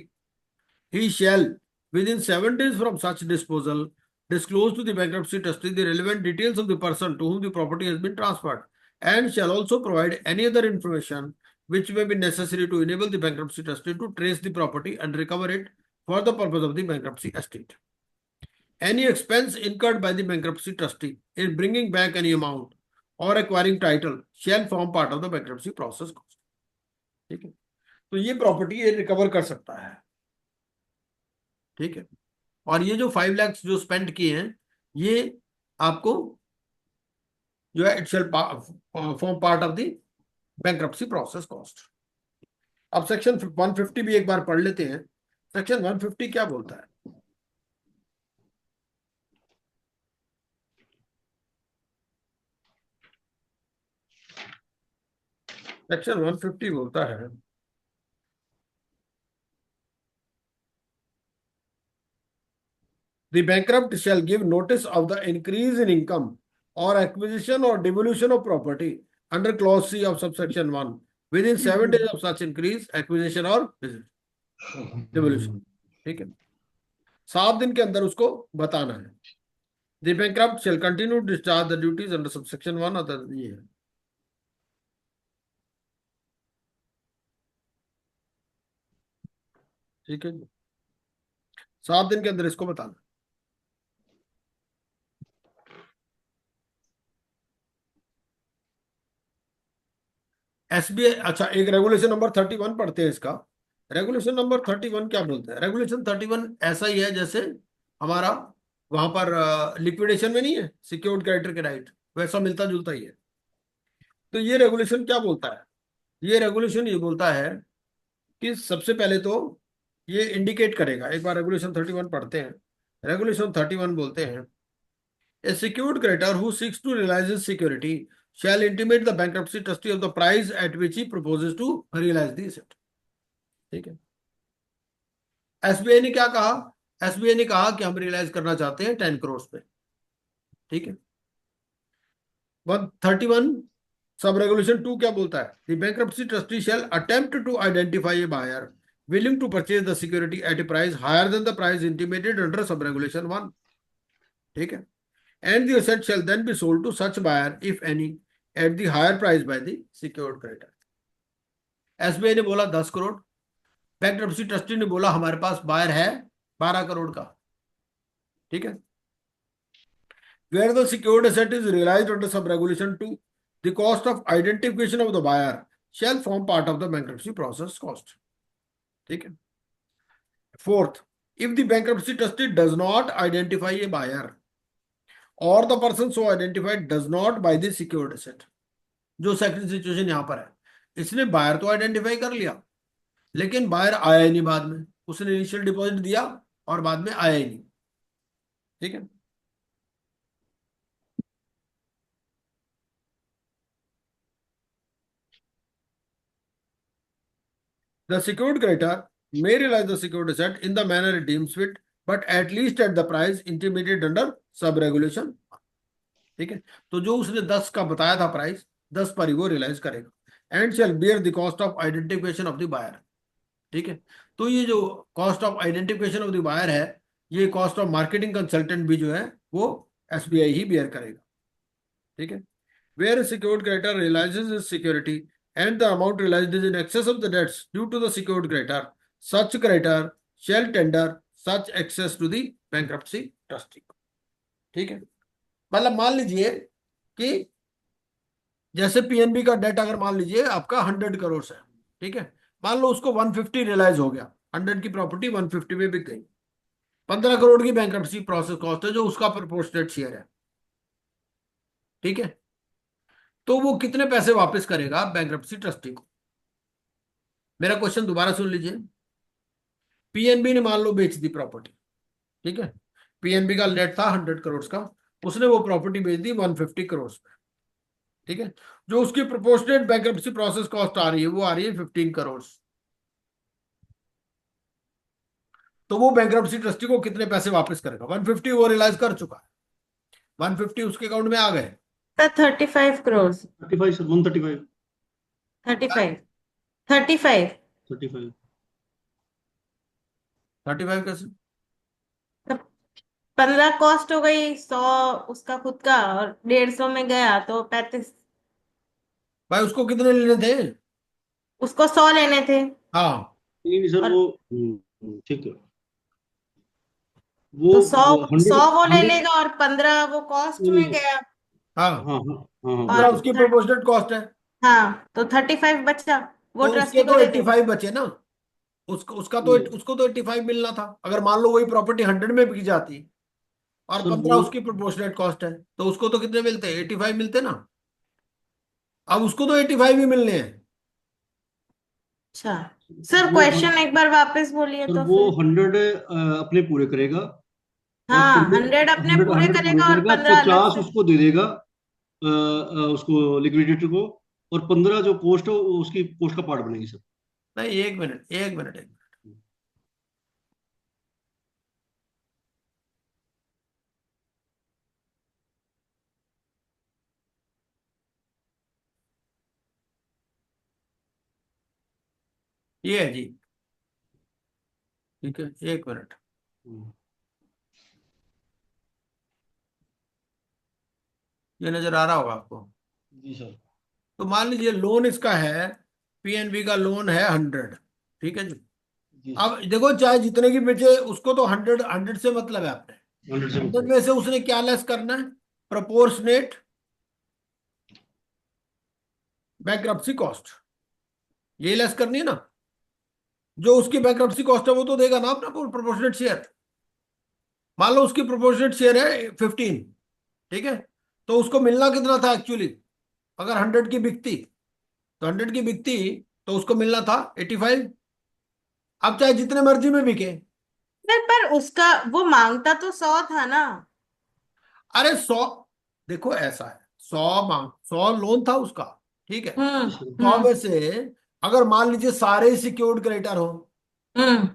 he shall within 7 days from such disposal disclose to the bankruptcy trustee the relevant details of the person to whom the property has been transferred, and shall also provide any other information which may be necessary to enable the bankruptcy trustee to trace the property and recover it for the purpose of the bankruptcy estate. Any expense incurred by the bankruptcy trustee in bringing back any amount or acquiring title shall form part of the bankruptcy process cost. ठीक है। तो ये property ये recover कर सकता है। ठीक है। और ये जो 5 लाख जो स्पेंड किए हैं ये आपको जो है it shall form part of the bankruptcy process cost. अब सेक्शन 150 भी एक बार पढ़ लेते हैं। सेक्शन 150 क्या बोलता है? सेक्शन 150 बोलता है, the bankrupt shall give notice of the increase in income or acquisition or devolution of property under clause C of subsection 1 within 7 days of such increase, acquisition or devolution. ठीक है। 7 दिन के अंदर उसको बताना है। The bankrupt shall continue to discharge the duties under subsection 1 of the ये है। ठीक है। 7 दिन के अंदर इसको बताना। एसबीआई, अच्छा एक रेगुलेशन नंबर 31 पढ़ते हैं इसका। रेगुलेशन नंबर 31 क्या बोलते हैं? रेगुलेशन 31 ऐसा ही है जैसे हमारा वहां पर लिक्विडेशन में नहीं है सिक्योर्ड क्रेडिटर के राइट, वैसा मिलता जुलता ही है। तो ये रेगुलेशन क्या बोलता है? ये रेगुलेशन ये बोलता है कि सबसे पहले तो ये इंडिकेट करेगा, एक बार रेगुलेशन 31 पढ़ते हैं। रेगुलेशन 31 बोलते हैं, a secured creditor who seeks to realise his security shall intimate the bankruptcy trustee of the price at which he proposes to realize the asset. ठीक है। एसबीआई ने क्या कहा? एसबीआई ने कहा कि हम रियलाइज करना चाहते हैं 10 करोड़ पे। ठीक है। 131 सब रेगुलेशन 2 क्या बोलता है? The bankruptcy trustee shall attempt to identify a buyer willing to purchase the security at a price higher than the price intimated under sub regulation 1. ठीक है। And the asset shall then be sold to such buyer if any at the higher price by the secured creditor. SBI ने बोला 10 crore, bankruptcy trustee ने बोला हमारे पास buyer है 12 करोड़ का। ठीक है। where the secured asset is realized under sub-regulation 2, the cost of identification of the buyer shall form part of the bankruptcy process cost. ठीक है. Fourth, if the bankruptcy trustee does not identify a buyer or the person so identified does not buy the secured asset, जो second situation यहां पर है, इसने buyer तो identify कर लिया लेकिन बायर आया ही नहीं बाद में, उसने इनिशियल डिपॉजिट दिया और बाद में आया ही नहीं. ठीक है. The secured creditor may realize the secured asset in the manner it deems fit, but at least at the price intimated under sub-regulation. ठीक है. तो जो उसने 10 का बताया था प्राइस, 10 पर ही वो रियलाइज करेगा. And shall bear the cost of identification of the buyer. ठीक है. तो ये जो cost of identification of the buyer है, ये कॉस्ट ऑफ मार्केटिंग कंसल्टेंट भी जो है वो एसबीआई ही बियर करेगा. ठीक है. Where secured creditor realises security and the amount realized is in excess of the debts due to the secured creditor, such creditor shall tender such excess to the bankruptcy trustee. ठीक है. मतलब मान लीजिए कि जैसे पीएनबी का date अगर मान लीजिए आपका 100 करोड़ है. ठीक है. मान लो उसको 150 रियलाइज हो गया, 100 की प्रॉपर्टी 150 में बिक गई. 15 करोड़ की बैंक्रप्सी प्रोसेस कॉस्ट है जो उसका प्रोपोर्शनेट शेयर है. ठीक है. तो वो कितने पैसे वापस करेगा बैंक्रप्सी ट्रस्टी को? मेरा क्वेश्चन दोबारा सुन लीजिए. पीएनबी ने मान लो बेच दी प्रॉपर्टी. ठीक है. पीएनबी का नेट था 100 करोड़ का, उसने वो प्रॉपर्टी बेच दी 150 करोड़ में. ठीक है. जो उसकी प्रोपोर्शनेट बैंक्रप्सी प्रोसेस कॉस्ट आ रही है वो आ रही है 15 करोड़. तो वो बैंक्रप्सी ट्रस्टी को कितने पैसे वापस करेगा? 150 वो रियलाइज कर चुका है, 150 उसके अकाउंट में आ गए. 35 crores. 35 सर, 135. 35. 35. 35. 35 कैसे? 15 कॉस्ट हो गई, 100 उसका खुद का और 150 में गया तो 35. भाई उसको कितने लेने थे? उसको 100 लेने थे. हाँ. नहीं सर, और- वो ठीक है. वो तो 100 वो ले 100 लेगा और 15 वो कॉस्ट में नहीं। गया. हाँ. हाँ हाँ हाँ हाँ. पूरा और उसकी प्रोपोर्शनेट कॉस्ट है. हाँ, तो 35 बचा, वो तो ट्रस्टी उसके को तो दे देगा. 85 बचे ना. उसका तो उसको तो 85 मिलना था. अगर मान लो वही प्रॉपर्टी 100 में बिक जाती और सर, 15 वो उसकी प्रोपोर्शनेट कॉस्ट है तो उसको तो कितने मिलते? 85 मिलते ना. अब उसको तो 85 ही मिलने हैं. अच्छा सर, वो क्वेश्चन एक बार वापस बोलिए सर तो वो फिर. 100 अपने पूरे करेगा और हाँ, 15 100 अपने 100 पूरे 100 करेगा और 15 अलग 50 से. उसको दे देगा, उसको लिक्विडेटर को, और 15 जो कॉस्ट है वो उसकी कॉस्ट का पार्ट बनेगी सर. नहीं, एक मिनट एक मिनट एक मिनट. ये है जी. ठीक है, एक मिनट. ये नजर आ रहा होगा आपको. जी सर. तो मान लीजिए लोन इसका है, पीएनबी का लोन है 100. ठीक है जी. जी अब देखो चाहे जितने की बेचे उसको तो 100 से मतलब है. आपने 100 से 100 में से उसने क्या लेस करना है? प्रोपोर्शनेट बैंक्रप्सी कॉस्ट, ये लेस करनी है ना. जो उसकी बैंक्रप्सी कॉस्ट है वो तो देगा ना अपना प्रोपोर्शनेट शेयर. मान लो उसकी प्रोपोर्शनेट शेयर है 15. ठीक है. तो उसको मिलना कितना था एक्चुअली? अगर 100 की बिकती तो 100 की बिकती तो उसको मिलना था 85. अब चाहे जितने मर्जी में बिके. सर पर उसका वो मांगता तो 100 था ना. अरे 100, देखो ऐसा है, 100 लोन था उसका. ठीक है. 100 में से अगर मान लीजिए सारे सिक्योर्ड क्रेडिटर हो, हम्म.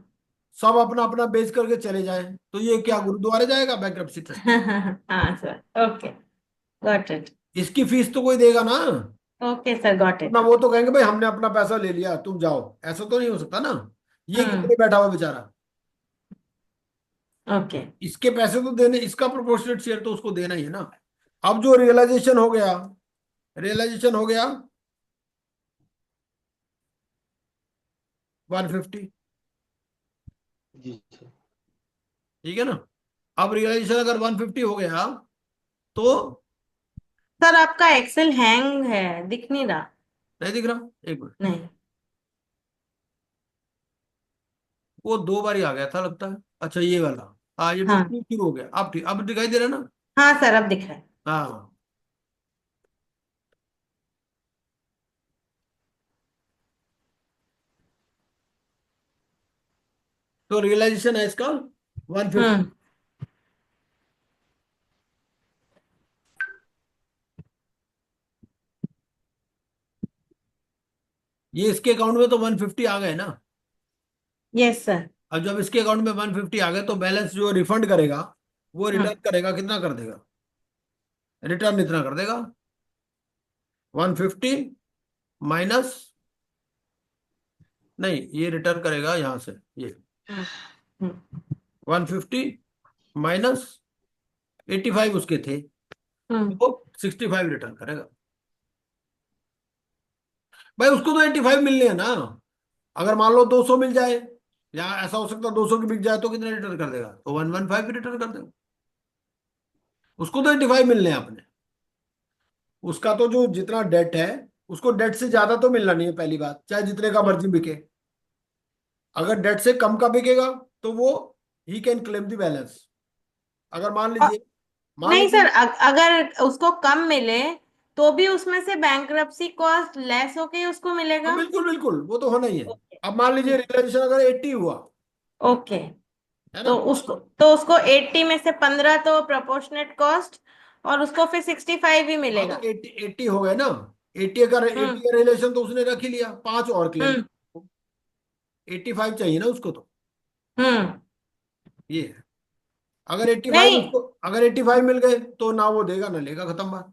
सब अपना अपना बेच करके चले जाए, तो ये क्या गुरुद्वारे जाएगा बैंक्रप्सी ट्रस्ट? हाँ सर, ओके, गॉट इट. इसकी फीस तो कोई देगा ना. Okay sir, got it. ना वो तो कहेंगे भाई हमने अपना पैसा ले लिया तुम जाओ, ऐसा तो नहीं हो सकता ना. ये कितने बैठा हुआ बेचारा, ओके. इसके पैसे तो देने, इसका प्रोपोर्शनेट शेयर तो उसको देना ही है ना. अब जो रियलाइजेशन हो गया, रियलाइजेशन हो गया 150. जी सर. ठीक है ना. अब रियलाइजेशन अगर 150 हो गया तो सर आपका एक्सेल हैंग है, दिख नहीं रहा। नहीं दिख रहा, एक मिनट, नहीं। वो 2 बार ही आ गया था लगता है। अच्छा ये वाला, हाँ ये हाँ बिल्कुल शुरू हो गया, अब ठीक, अब दिखाई दे रहा है ना। हाँ सर, अब दिख रहा है। हाँ तो रियलाइजेशन है इसका 150। हम्म। ये इसके अकाउंट में तो 150 आ गए ना। Yes sir. अब जब इसके अकाउंट में 150 आ गए तो बैलेंस जो रिफंड करेगा वो हम्म। रिटर्न करेगा, कितना कर देगा, रिटर्न इतना कर देगा 150 माइनस, नहीं ये रिटर्न करेगा यहां से, ये हम्म। हम्म। 150 माइनस 85 उसके थे, हम्म। तो 65 रिटर्न करेगा। भाई उसको तो 85 मिलने हैं ना। अगर मान लो 200 मिल जाए, या ऐसा हो सकता है 200 की बिक जाए, तो कितना रिटर्न कर देगा, तो 115 रिटर्न कर देगा। उसको तो 85 मिलने हैं अपने। उसका तो जो जितना डेट है, उसको डेट से ज्यादा तो मिलना नहीं है पहली बात, चाहे जितने का मर्जी बिके। अगर डेट से कम का बिकेगा तो वो he can claim the balance. अगर मान नहीं लीजिए, सर, अगर उसको कम मिले तो भी उसमें से बैंक्रप्सी कॉस्ट लेस होके उसको तो मिलेगा। बिल्कुल बिल्कुल वो तो होना ही है। ओके। अब मान लीजिए ठीक। रियलाइजेशन अगर 80 हुआ, ओके। है ना। तो उसको 80 में से 15 तो प्रोपोर्शनेट कॉस्ट, और उसको फिर 65 ही हाँ तो मिलेगा। 80 हो गए ना। 80 हम्म। का रिलेशन तो उसने रख ही लिया, 5 और क्लेम, हम्म। 85 चाहिए ना उसको तो। हम्म। ये है। अगर 85 नहीं उसको, अगर 85 मिल गए तो ना वो देगा ना लेगा, खत्म बात।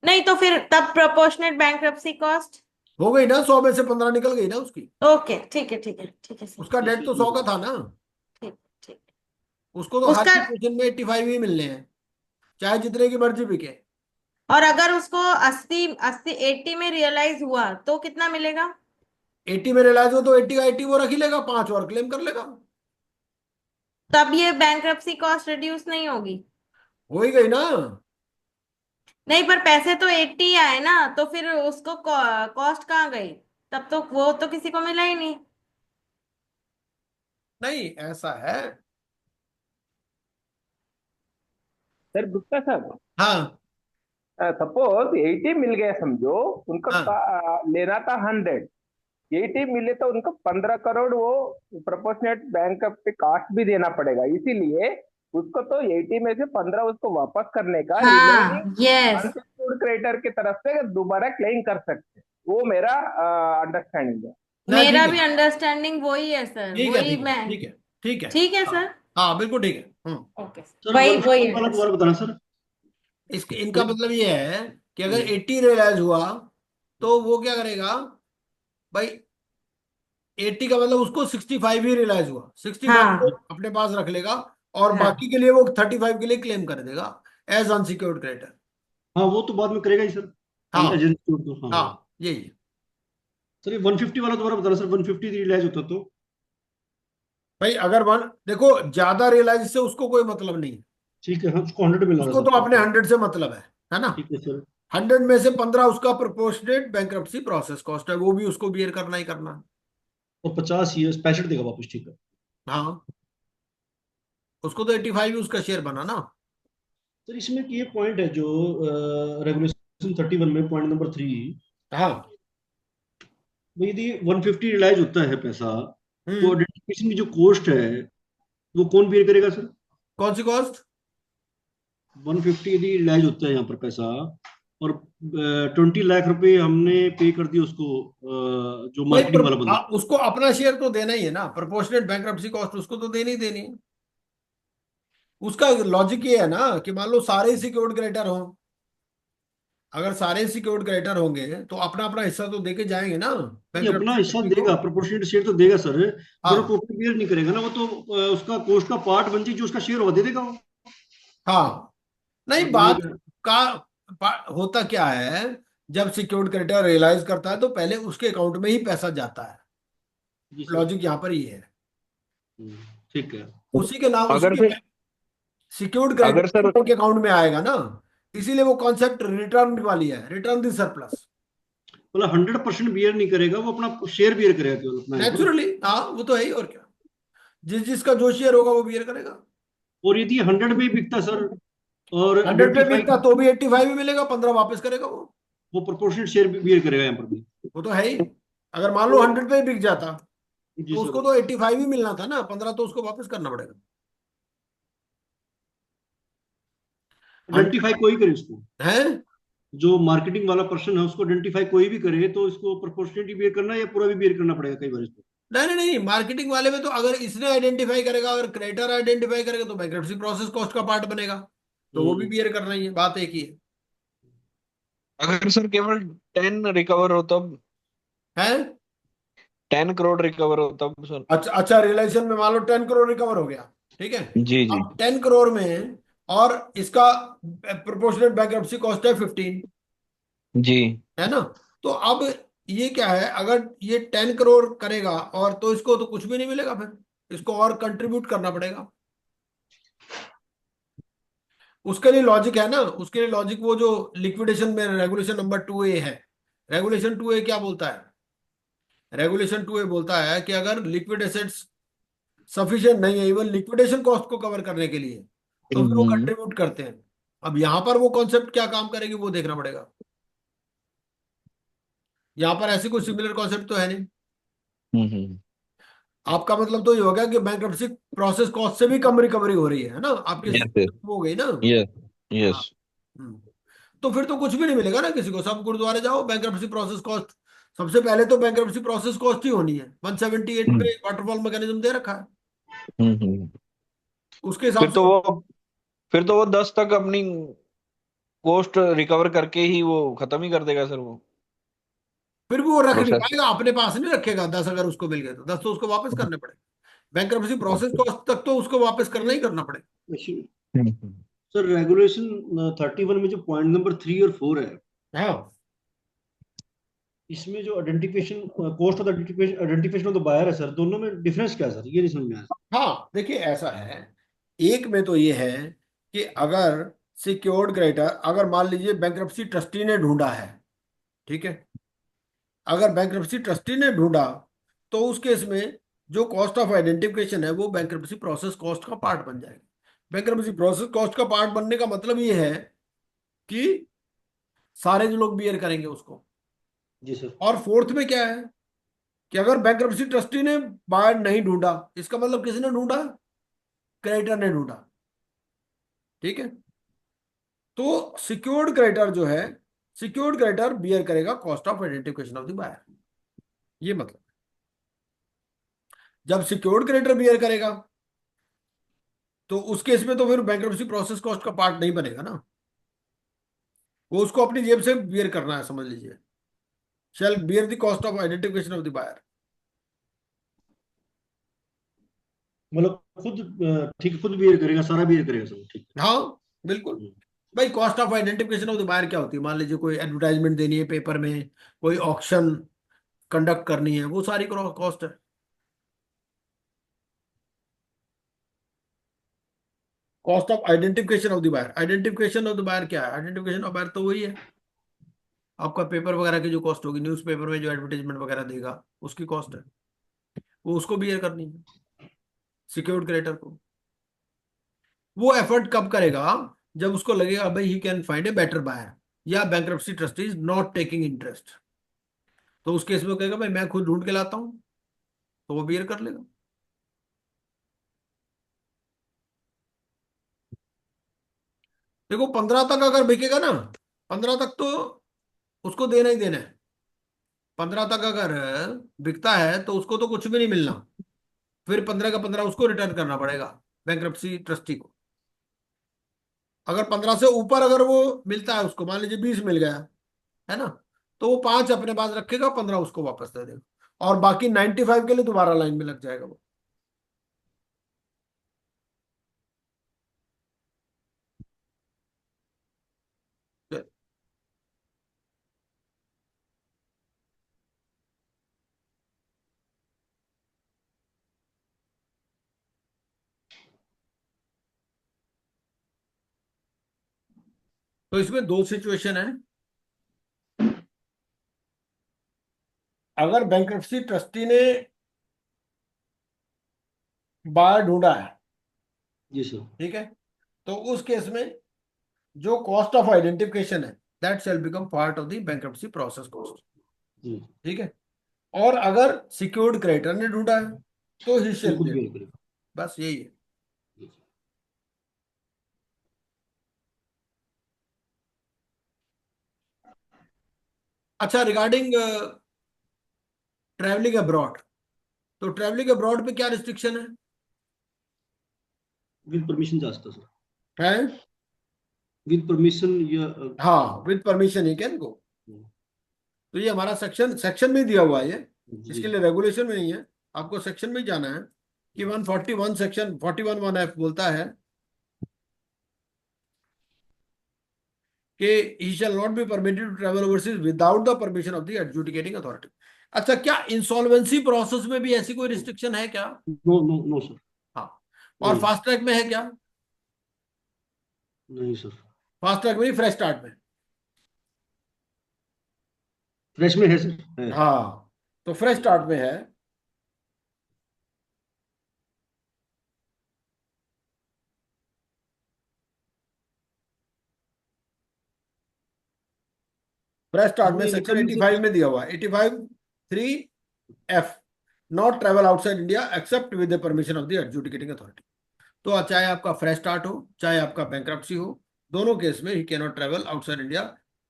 नहीं, तो फिर तब प्रोपोर्शनेट बैंक्रप्सी कॉस्ट। हो गई ना, 100 में से 15 निकल गई ना उसकी। ओके, ठीक है, ठीक है, ठीक है सर। उसका डेट तो 100 का था ना। ठीक। ठीक। उसको तो हर उसका, सिचुएशन में 85 ही मिलने हैं, चाहे जितने की मर्जी बिके। और अगर उसको 80 80 80 में रियलाइज हुआ तो कितना मिलेगा? 80 में रिलायंस हो तो 80 का 80 वो रख ही लेगा, 5 और क्लेम कर लेगा। तब ये बैंक्रप्सी कॉस्ट रिड्यूस नहीं होगी? हो ही गई ना। नहीं, पर पैसे तो 80 आए ना, तो फिर उसको कॉस्ट कहाँ गई? तब तो वो तो किसी को मिला ही नहीं। नहीं ऐसा है। सर गुप्ता साहब, हाँ सपोज 80 मिल गया समझो, उनका हाँ लेना था 100, 80 मिले तो उनको 15 करोड़ वो प्रोपोर्शनेट बैंक पे कास्ट भी देना पड़ेगा, इसीलिए उसको तो 80 में से 15 उसको वापस करने का रिमेनिंग हाँ, यस। अनसिक्योर्ड क्रेडिटर की तरफ से दोबारा क्लेम कर सकते हैं। वो मेरा अंडरस्टैंडिंग है। ना, ठीक मेरा है भी अंडरस्टैंडिंग वही है सर, ठीक है वही ठीक है मैं। ठीक है ठीक है। ठीक है हाँ सर। हाँ बिल्कुल ठीक है। ओके सर, सर वही वही 150 वाला दोबारा अंडरस्टैंड। बताना सर। इसके इनका मतलब ये है कि अगर हम्म, 80 रियलाइज हुआ तो वो क्या करेगा भाई, 80 का मतलब उसको 65 ही रियलाइज हुआ, 65 को हाँ अपने पास रख लेगा, और हाँ। बाकी के लिए वो 35 के लिए क्लेम कर देगा एज अनसिक्योर्ड क्रेडिटर। हाँ वो तो बाद में करेगा ही सर, हाँ एजेंसी तो हाँ हाँ। हाँ यही है। सर ये 150 वाला दोबारा बताना सर, 150 रियलाइज होता तो। भाई अगर वन देखो, ज्यादा रियलाइज से उसको कोई मतलब नहीं है। ठीक है, हाँ उसको 100 मिला था उसको सर, तो ठीक अपने है। 100 से मतलब है ना। ठीक है सर। 100 में से 15 उसका प्रोपोर्शनेट बैंक्रप्सी प्रोसेस कॉस्ट है, वो भी उसको बियर करना ही करना है। और 50 ये 65 देगा वापस, ठीक है। हाँ उसको तो 85 ही उसका शेयर बना ना। सर इसमें एक ये पॉइंट है जो रेगुलेशन 31 में पॉइंट नंबर 3, हाँ यदि 150 रियलाइज होता है पैसा, तो हम्म। आइडेंटिफिकेशन की जो कॉस्ट है वो कौन बेयर करेगा सर? कौन सी कॉस्ट? 150 यदि रियलाइज होता है यहाँ पर पैसा, और 20 लाख रुपए हमने पे कर दिया उसको, जो भाई मार्केटिंग वाला बंदा। उसको अपना शेयर तो देना ही है ना, प्रोपोर्शनेट बैंक्रप्सी कॉस्ट उसको तो देनी ही देनी है। उसका लॉजिक ये है ना कि मान लो सारे सिक्योर्ड क्रेडिटर हों, अगर सारे सिक्योर्ड क्रेडिटर होंगे तो अपना अपना हिस्सा तो देके जाएंगे ना ये अपना बैंक्रप्सी हिस्सा कंपनी को। देगा, प्रोपोर्शनेट शेयर तो देगा सर, पर हाँ टोटल बेयर नहीं करेगा ना वो तो, उसका कॉस्ट का पार्ट बन जाए, जो उसका शेयर होगा दे देगा वो। हाँ नहीं हाँ तो ये बात का होता क्या है, जब सिक्योर्ड क्रेडिटर रियलाइज करता है तो पहले उसके अकाउंट में ही पैसा जाता है। जी सर। लॉजिक यहाँ पर ये है, हम्म, ठीक है। उसी के नाम उसी अगर के फिर सिक्योर्ड अगर सर क्रेडिटर के अकाउंट में आएगा ना। इसीलिए वो कॉन्सेप्ट रिटर्न वाली है, रिटर्न दी सरप्लस। मतलब 100% बियर नहीं करेगा, वो अपना शेयर बियर करेगा केवल अपना, है ना? नेचुरली हाँ, वो तो है ही, और क्या। जिस जिसका जो शेयर होगा वो बियर करेगा। और यदि 100 पे बिकता सर, और 100 पे आइडेंटिफाई, बिकता तो भी 85 ही मिलेगा, 15 वापस करेगा वो। वो प्रोपोर्शनेट शेयर बियर करेगा यहाँ पर भी। वो तो है ही। अगर मान लो तो 100 पे ही बिक जाता जी तो सर। उसको तो 85 ही मिलना था ना, 15 तो उसको वापस करना पड़ेगा। आइडेंटिफाई कोई करे उसको, है। जो मार्केटिंग वाला पर्सन है उसको आइडेंटिफाई कोई भी करे, तो इसको प्रोपोर्शनेटली बियर करना या पूरा भी बियर करना पड़ेगा कई बार इसको? नहीं नहीं नहीं, मार्केटिंग वाले में तो अगर इसने आइडेंटिफाई करेगा, अगर क्रेडिटर आइडेंटिफाई करेगा तो बैंक्रप्सी प्रोसेस कॉस्ट का पार्ट बनेगा, तो वो भी हम्म। बियर करना ही है, बात एक ही है। अगर सर केवल 10 रिकवर हो तब, है। 10 करोड़ रिकवर हो तब सर? अच्छा अच्छा, रियलाइजेशन में मान लो 10 करोड़ रिकवर हो गया, ठीक है। जी जी। अब 10 करोड़ में, और इसका प्रोपोर्शनेट बैंक्रप्सी कॉस्ट है 15, जी। है ना। तो अब ये क्या है, अगर ये 10 करोड़ करेगा और तो इसको तो कुछ भी नहीं मिलेगा, फिर इसको और कंट्रीब्यूट करना पड़ेगा। उसके लिए लॉजिक है ना, उसके लिए लॉजिक वो जो लिक्विडेशन में रेगुलेशन नंबर 2A है। रेगुलेशन 2A क्या बोलता है? रेगुलेशन 2A बोलता है कि अगर लिक्विड एसेट्स सफिशिएंट नहीं है इवन लिक्विडेशन कॉस्ट को कवर करने के लिए, तो फिर वो हम्म कंट्रीब्यूट करते हैं। अब यहां पर वो कॉन्सेप्ट क्या काम करेगी वो देखना पड़ेगा। यहां पर ऐसी कोई सिमिलर कॉन्सेप्ट तो है नहीं। हम्म। आपका मतलब तो ये हो गया कि बैंक्रप्सी प्रोसेस कॉस्ट से भी कम रिकवरी हो रही है ना, आपकी यस सर। वो हो गई ना। यस। हाँ। यस। हम्म। तो फिर तो कुछ भी नहीं मिलेगा ना किसी को, सब गुरुद्वारे जाओ, बैंक्रप्सी प्रोसेस कॉस्ट। सबसे पहले तो बैंक्रप्सी प्रोसेस कॉस्ट ही होनी है, 178 हम्म पे वाटरफॉल मैकेनिज्म दे रखा है। हम्म। उसके हिसाब फिर से तो वो फिर तो वो 10 तक अपनी कॉस्ट रिकवर करके ही वो खत्म ही कर देगा सर वो फिर भी वो रख नहीं प्रोसेस। पाएगा, अपने पास नहीं रखेगा 10, अगर उसको मिल गए तो 10 तो उसको वापस करने पड़ेगा। Bankruptcy process okay. कॉस्ट तक तो उसको वापस करना ही करना पड़ेगा। हम्म सर रेगुलेशन 31 में जो पॉइंट नंबर 3 और 4 है, हाँ इसमें जो identification cost of identification of the buyer है सर, दोनों में डिफरेंस क्या है सर, ये नहीं समझ में आया। हाँ, देखिए ऐसा है। एक में तो ये है कि अगर सिक्योर्ड क्रेडिटर, अगर मान लीजिए बैंक्रप्सी ट्रस्टी ने ढूंढा है, ठीक है। अगर बैंक्रप्सी ट्रस्टी ने ढूंढा तो उस केस में जो कॉस्ट ऑफ आइडेंटिफिकेशन है वो बैंक्रप्सी प्रोसेस कॉस्ट का पार्ट बन जाएगा। बैंक्रप्सी प्रोसेस कॉस्ट का पार्ट बनने का मतलब ये है कि सारे जो लोग बियर करेंगे उसको। जी सर। और फोर्थ में क्या है कि अगर बैंक्रप्सी ट्रस्टी ने बायर नहीं ढूंढा, इसका मतलब किसने ढूंढा? क्रेडिटर ने ढूंढा, ठीक है। तो सिक्योर्ड क्रेडिटर जो है, सिक्योर्ड क्रेडिटर बियर करेगा cost of identification of the buyer, ये मतलब। जब सिक्योर्ड क्रेडिटर बियर करेगा तो उस केस में तो फिर बैंक्रप्सी प्रोसेस कॉस्ट का पार्ट नहीं बनेगा ना, वो उसको अपनी जेब से बियर करना है, समझ लीजिए। Shall bear the cost of identification of the buyer. मतलब खुद ठीक है, खुद बियर करेगा, सारा बियर करेगा सर, ठीक हाँ बिल्कुल। है। भाई cost of identification of the buyer क्या होती है? मान लीजिए कोई एडवर्टाइजमेंट देनी है पेपर में, कोई ऑक्शन कंडक्ट करनी है, वो सारी कॉस्ट है। Cost of identification of the buyer, identification of the buyer क्या है? आइडेंटिफिकेशन ऑफ बायर तो वही है, आपका पेपर वगैरह की जो कॉस्ट होगी, न्यूज़पेपर में जो एडवर्टाइजमेंट वगैरह देगा उसकी कॉस्ट है, वो उसको बियर करनी है, सिक्योर्ड क्रेडिटर को। वो एफर्ट कब करेगा? जब उसको लगेगा भाई he can find a better buyer, या bankruptcy trustee is not taking interest, तो उस केस में वो कहेगा भाई मैं खुद ढूंढ के लाता हूँ, तो वो बियर कर लेगा। देखो 15 तक अगर बिकेगा ना, 15 तक तो उसको देना ही देना है। 15 तक अगर बिकता है तो उसको तो कुछ भी नहीं मिलना, फिर 15 का 15 उसको रिटर्न करना पड़ेगा बैंक्रप्सी ट्रस्टी को। अगर 15 से ऊपर अगर वो मिलता है उसको, मान लीजिए 20 मिल गया, है ना, तो वो 5 अपने पास रखेगा, 15 उसको वापस दे देगा, और बाकी 95 के लिए दोबारा लाइन में लग जाएगा वो। तो इसमें दो सिचुएशन है। अगर बैंक्रप्सी ट्रस्टी ने बायर ढूंढा है, जी सर। ठीक है, तो उस केस में जो कॉस्ट ऑफ आइडेंटिफिकेशन है that shall become part of the bankruptcy process cost. जी ठीक है। और अगर सिक्योर्ड क्रेडिटर ने ढूंढा है तो ही वो शैल खुद पे। बेयर करेगा। बस यही है। अच्छा, रिगार्डिंग ट्रैवलिंग अब्रॉड, तो ट्रैवलिंग अब्रॉड पे क्या रिस्ट्रिक्शन विद परमिशन जा सकता सर। है? विद परमिशन या हाँ, with permission he can go. तो ये हमारा सेक्शन में दिया हुआ है ये, जी इसके लिए रेगुलेशन में नहीं है, आपको सेक्शन में ही जाना है कि 141 सेक्शन 41(1)(f) बोलता है कि he shall not be permitted to travel overseas without the permission of the adjudicating authority। अच्छा, क्या इंसॉल्वेंसी प्रोसेस में भी ऐसी कोई रिस्ट्रिक्शन है क्या? No no no sir. हाँ। और नहीं। फास्ट ट्रैक में है क्या? नहीं सर। फास्ट ट्रैक में, फ्रेश स्टार्ट में। फ्रेश में है सर, है। हाँ, तो फ्रेश स्टार्ट में है। फ्रेश स्टार्ट में हमने सेक्शन लिखा भी 85 में दिया हुआ है, 85(3)(f), not travel outside India accept with the permission of the adjudicating authority. तो चाहे आपका फ्रेश स्टार्ट हो, चाहे आपका बैंक्रप्सी हो, दोनों केस में he can not travel outside India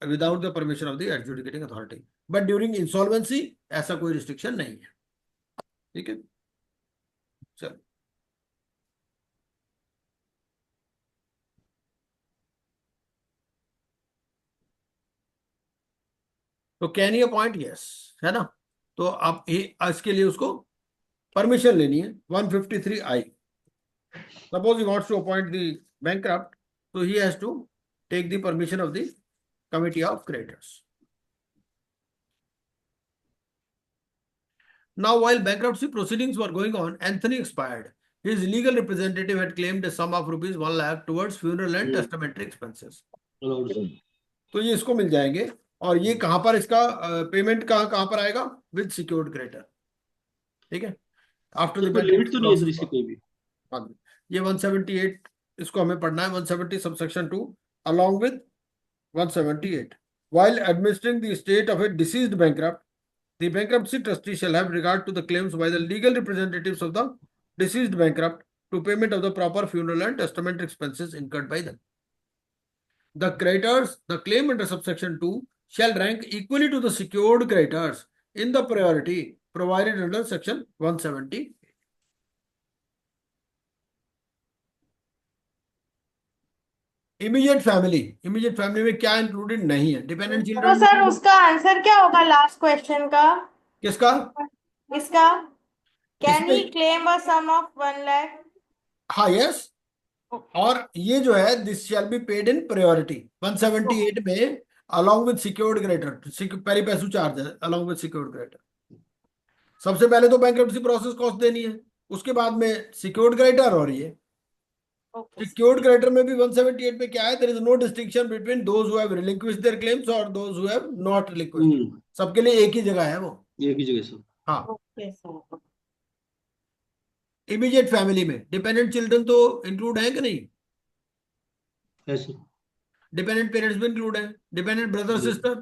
without the permission of the adjudicating authority. But during insolvency ऐसा कोई रिस्ट्रिक्शन नहीं है। ठीक है, चलो। तो कैन ही अपॉइंट, यस, है ना। तो आप इसके लिए उसको परमिशन लेनी है 153(i). Suppose he wants to appoint the bankrupt, so he has to take the permission of the committee of creditors. Now, while bankruptcy proceedings were going on, Anthony expired. His legal representative had claimed a sum of rupees 1 lakh towards funeral and testamentary expenses. Allowed sir. तो ये इसको मिल जाएंगे। और ये कहां पर इसका payment कहां पर आएगा? With secured creditor. ठीक है। आफ्टर द कोई लिमिट तो नहीं है सर इसकी कोई भी? हाँ, ये 178 इसको हमें पढ़ना है, 170 subsection 2 along with 178। While administering the estate of a deceased bankrupt, the bankruptcy trustee shall have regard to the claims by the legal representatives of the deceased bankrupt to payment of the proper funeral and testamentary expenses incurred by them. The creditors, the claim under subsection 2 shall rank equally to the secured creditors in the priority provided under section 170। Immediate family में क्या included नहीं है? Dependent तो children. Sir उसका answer क्या होगा last question का? किसका? इसका कैन ही इसमें claim a sum of 1 lakh? हाँ, यस। और ये जो है this shall be paid in priority 178 में अलॉन्ग विद सिक्योर्ड क्रेडिटर, पहले पैसू चार्ज है अलॉन्ग विद सिक्योर्ड क्रेडिटर। सबसे पहले तो बैंक्रप्सी प्रोसेस कॉस्ट देनी है, उसके बाद में सिक्योर्ड क्रेडिटर। और ये सिक्योर्ड क्रेडिटर में भी 178 में क्या है? There is no distinction between those who have relinquished their claims और those who have not relinquished. सबके लिए एक ही जगह है वो। एक ही जगह सर। हाँ। Okay sir. इमीडिएट फैमिली में डिपेंडेंट चिल्ड्रन तो इंक्लूड है कि नहीं? है सर। डिपेंडेंट पेरेंट्स भी इंक्लूड है, डिपेंडेंट ब्रदर जी। Sister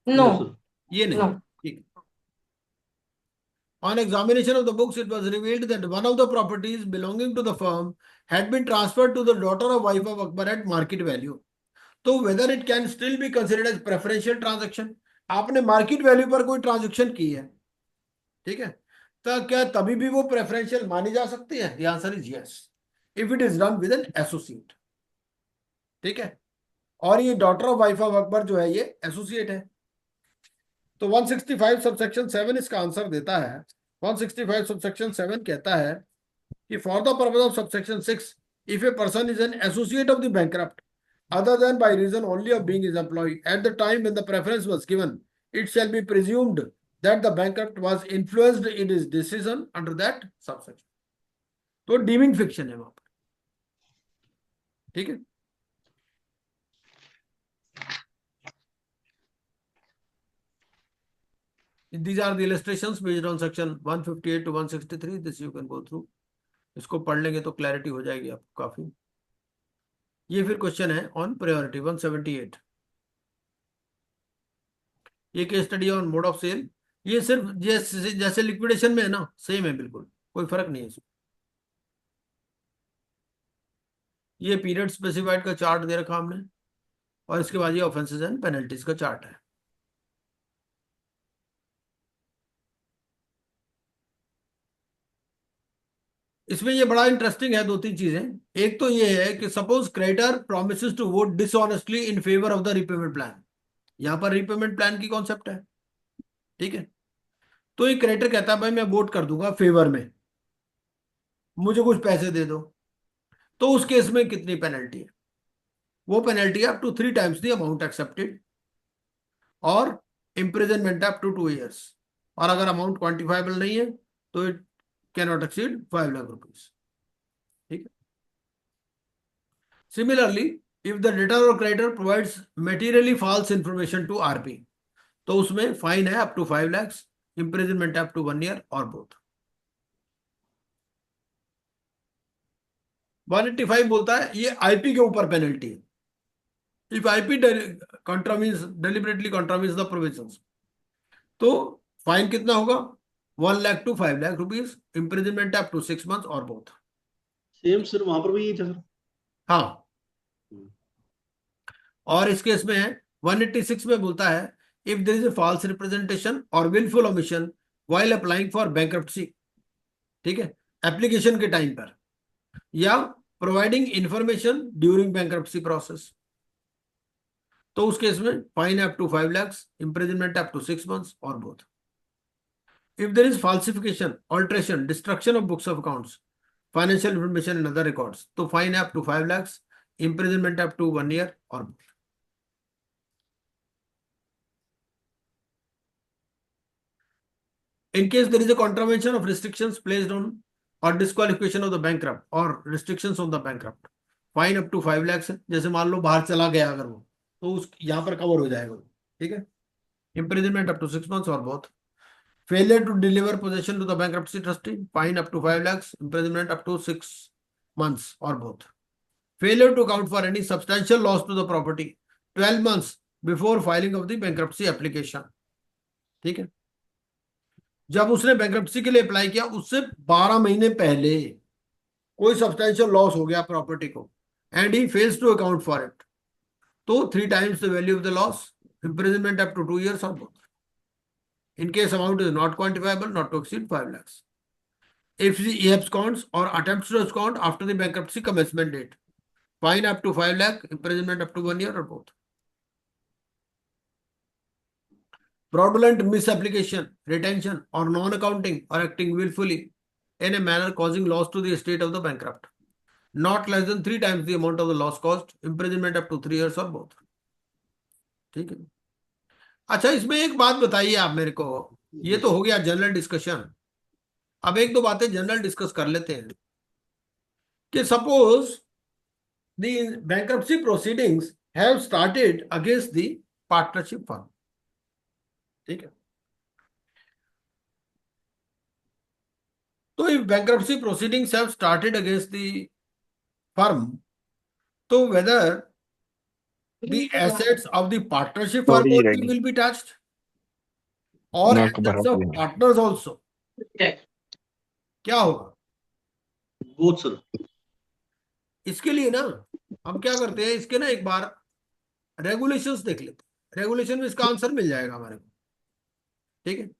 no sir. ये नहीं। नो। ठीक। On examination of the books, it was revealed that one of the properties belonging to the firm had been transferred to the daughter or wife of Akbar at market value. तो whether it can still be considered as preferential transaction? आपने market value पर कोई transaction की है, ठीक है, तो क्या तभी भी वो प्रेफरेंशियल मानी जा सकती है? The answer is yes, if it is done with an associate. ठीक है। और ये daughter of wife of Akbar जो है ये एसोसिएट है। तो 165 सबसेक्शन 7 इसका आंसर देता है। 165 सबसेक्शन 7 कहता है कि for the purpose of subsection 6, if a person is an associate of the bankrupt other than by reason only of being his employee at the time when the preference was given, it shall be presumed that the bankrupt was influenced in his decision under that subsection। तो dimming fiction है वहां पर। ठीक है। These are the illustrations based on section 158 to 163. This you can go through. इसको पढ़ लेंगे तो क्लैरिटी हो जाएगी आपको काफी। ये फिर क्वेश्चन है ऑन प्रायोरिटी 178। ये case study on mode of sale. ये सिर्फ जैसे जैसे लिक्विडेशन में है ना, सेम है बिल्कुल, कोई फर्क नहीं है इसमें। ये पीरियड स्पेसिफाइड का चार्ट दे रखा हमने, और इसके बाद ये ऑफेंसेस एंड पेनल्टीज का चार्ट है। इसमें ये बड़ा इंटरेस्टिंग है, दो तीन चीजें। एक तो ये है कि suppose creditor promises to vote dishonestly in favour of the repayment plan. यहां पर रीपेमेंट प्लान की कॉन्सेप्ट है, ठीक है। तो ये क्रेडिटर कहता है भाई मैं वोट कर दूंगा फेवर में, मुझे कुछ पैसे दे दो। तो उस केस में कितनी पेनल्टी है? वो पेनल्टी है up to 3 times the amount accepted, और इम्प्रिजनमेंट अप टू 2 years। और अगर अमाउंट क्वांटिफाइबल नहीं है तो it can not exceed 5 lakh rupees, ठीक है। सिमिलरली इफ द डेटर और creditor provides materially false information to RP, तो उसमें फाइन है up to 5 lakhs, imprisonment up to 1 year और बोथ। 185 बोलता है ये आईपी के ऊपर पेनल्टी है। If IP deliberately contravenes the provisions, तो फाइन कितना होगा? 1 lakh to 5 lakh rupees, imprisonment up to 6 months और बोथ। सेम सर वहां पर भी यही था सर। हाँ, और इस केस में है 186 में बोलता है if there is a false representation और willful omission while applying for bankruptcy, ठीक है, एप्लीकेशन के टाइम पर, या providing information during bankruptcy process, तो उस केस में fine up to 5 lakhs, imprisonment up to 6 months और both. If there is falsification, alteration, destruction of books of accounts, financial information and other records, तो fine up to 5 lakhs, imprisonment up to 1 year or more. In case there is a contravention of restrictions placed on or disqualification of the bankrupt or restrictions on the bankrupt, fine up to 5 lakhs है। जैसे मान लो बाहर चला गया अगर वो, तो उस यहाँ पर कवर हो जाएगा, ठीक है। Imprisonment up to 6 months or both. Failure to deliver possession to the bankruptcy trustee, fine up to 5 lakhs, imprisonment up to 6 months or both. Failure to account for any substantial loss to the property 12 months before filing of the bankruptcy application, ठीक है। जब उसने bankruptcy के लिए apply किया उससे 12 महीने पहले कोई substantial loss हो गया प्रॉपर्टी को, and he fails to account for it, तो 3 times the value of the loss, imprisonment up to 2 years or both. In case amount is not quantifiable, not to exceed 5 lakhs. If he absconds or attempts to abscond after the bankruptcy commencement date, fine up to 5 lakh, imprisonment up to 1 year or both. Fraudulent misapplication, retention or non-accounting or acting willfully in a manner causing loss to the estate of the bankrupt, not less than 3 times the amount of the loss cost, imprisonment up to 3 years or both. ठीक है। अच्छा, इसमें एक बात बताइए आप मेरे को, ये तो हो गया जनरल डिस्कशन। अब एक दो बातें जनरल डिस्कस कर लेते हैं कि suppose the bankruptcy proceedings have started against the partnership firm, ठीक है। तो if bankruptcy proceedings have started against the firm, तो whether the assets of the partnership firm थोड़ी ओनली रहेगी। विल बी टच्ड और नाक भरा एसेट्स ऑफ हुआ है। पार्टनर्स आल्सो, क्या होगा? Both sir. इसके लिए ना हम क्या करते हैं, इसके ना एक बार रेगुलेशंस देख लेते हैं। रेगुलेशन में इसका आंसर मिल जाएगा हमारे को, ठीक है।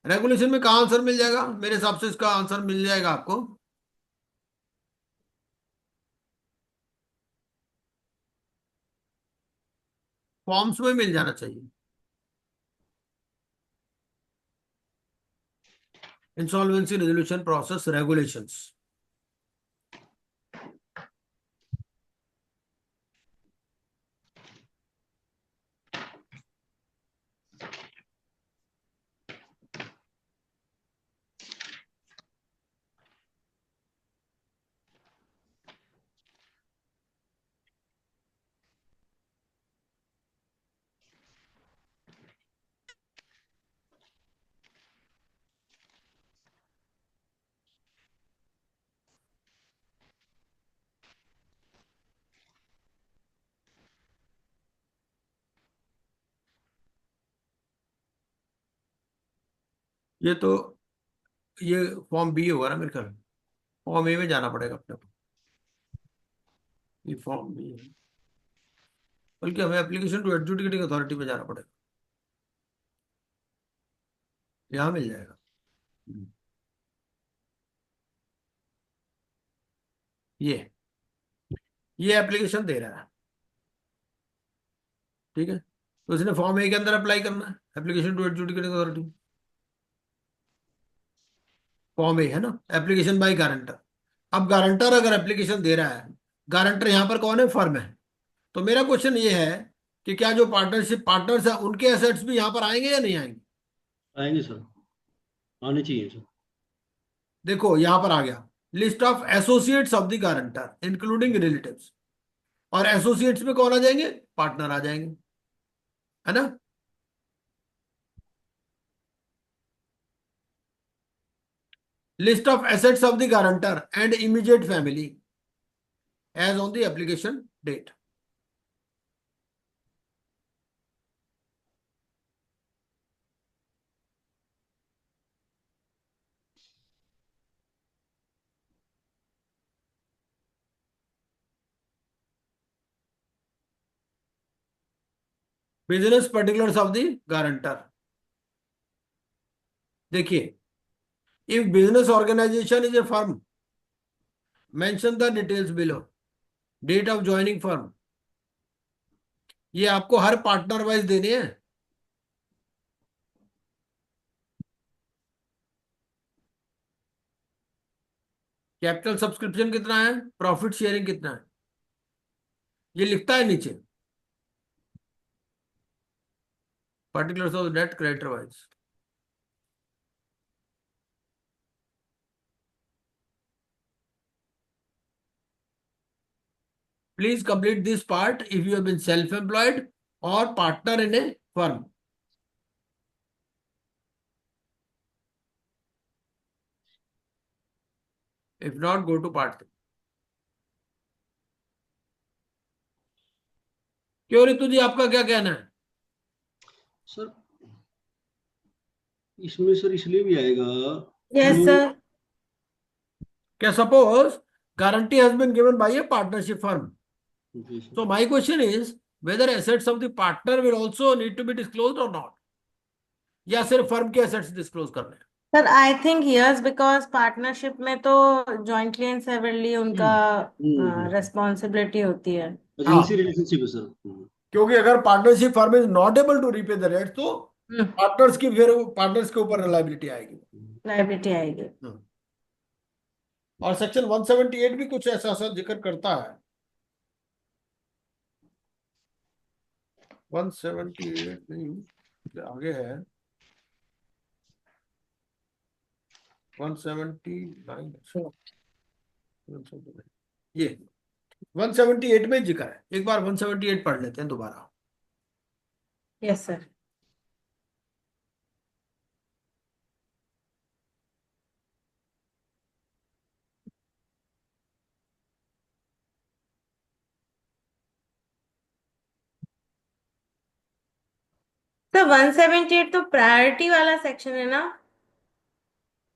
रेगुलेशन में कहा आंसर मिल जाएगा? मेरे हिसाब से इसका आंसर मिल जाएगा आपको फॉर्म्स में मिल जाना चाहिए। इंसॉल्वेंसी रेजोल्यूशन प्रोसेस रेगुलेशंस, ये तो ये फॉर्म बी होगा ना मेरे ख्याल, फॉर्म ए में जाना पड़ेगा अपने को। ये फॉर्म बी है, बल्कि हमें एप्लीकेशन टू एडजुडिकेटिंग अथॉरिटी में जाना पड़ेगा, यहाँ मिल जाएगा। ये एप्लीकेशन दे रहा है, ठीक है, तो इसने फॉर्म ए के अंदर अप्लाई करना है, application to adjudicating authority, form A है ना, एप्लीकेशन बाय गारंटर। अब गारंटर अगर एप्लीकेशन दे रहा है, गारंटर यहाँ पर कौन है, फर्म है, तो मेरा क्वेश्चन ये है कि क्या जो पार्टनरशिप पार्टनर्स है उनके एसेट्स भी यहाँ पर आएंगे या नहीं आएंगे। आएंगे सर, आने चाहिए सर। देखो यहाँ पर आ गया, list of associates of the guarantor including relatives, और एसोसिएट्स में कौन आ जाएंगे, पार्टनर आ जाएंगे, है ना। List of assets of the guarantor and immediate family as on the application date. Business particulars of the guarantor, देखिए, if business organization is a firm, mention the details below, date of joining firm, ये आपको हर partner wise देने हैं। Capital subscription कितना है, profit sharing कितना है, ये लिखता है नीचे, particulars of debt creditor wise. Please complete this part if you have been self-employed or partner in a firm. If not, go to part 3. क्यों रितु जी, आपका क्या कहना है। सर इसमें सर इसलिए भी आएगा यस जो सर। क्या suppose guarantee has been given by a partnership firm. जी sir. So my question is whether assets of the partner will also need to be disclosed or not, या सिर्फ firm के assets disclose करने हैं। Sir I think yes, because partnership में तो jointly and severally उनका responsibility होती है। एजेंसी रिलेशनशिप है सर। क्योंकि अगर partnership firm is not able to repay the debt, तो पार्टनर्स की फिर पार्टनर्स के ऊपर लायबिलिटी आएगी। लायबिलिटी आएगी। और सेक्शन 178 भी कुछ ऐसा सा जिक्र करता है। 178 नहीं, आगे है 179, ये 178 में जिक्र है, एक बार 178 पढ़ लेते हैं दोबारा। Yes sir. तो 178 तो प्रायोरिटी वाला सेक्शन है ना।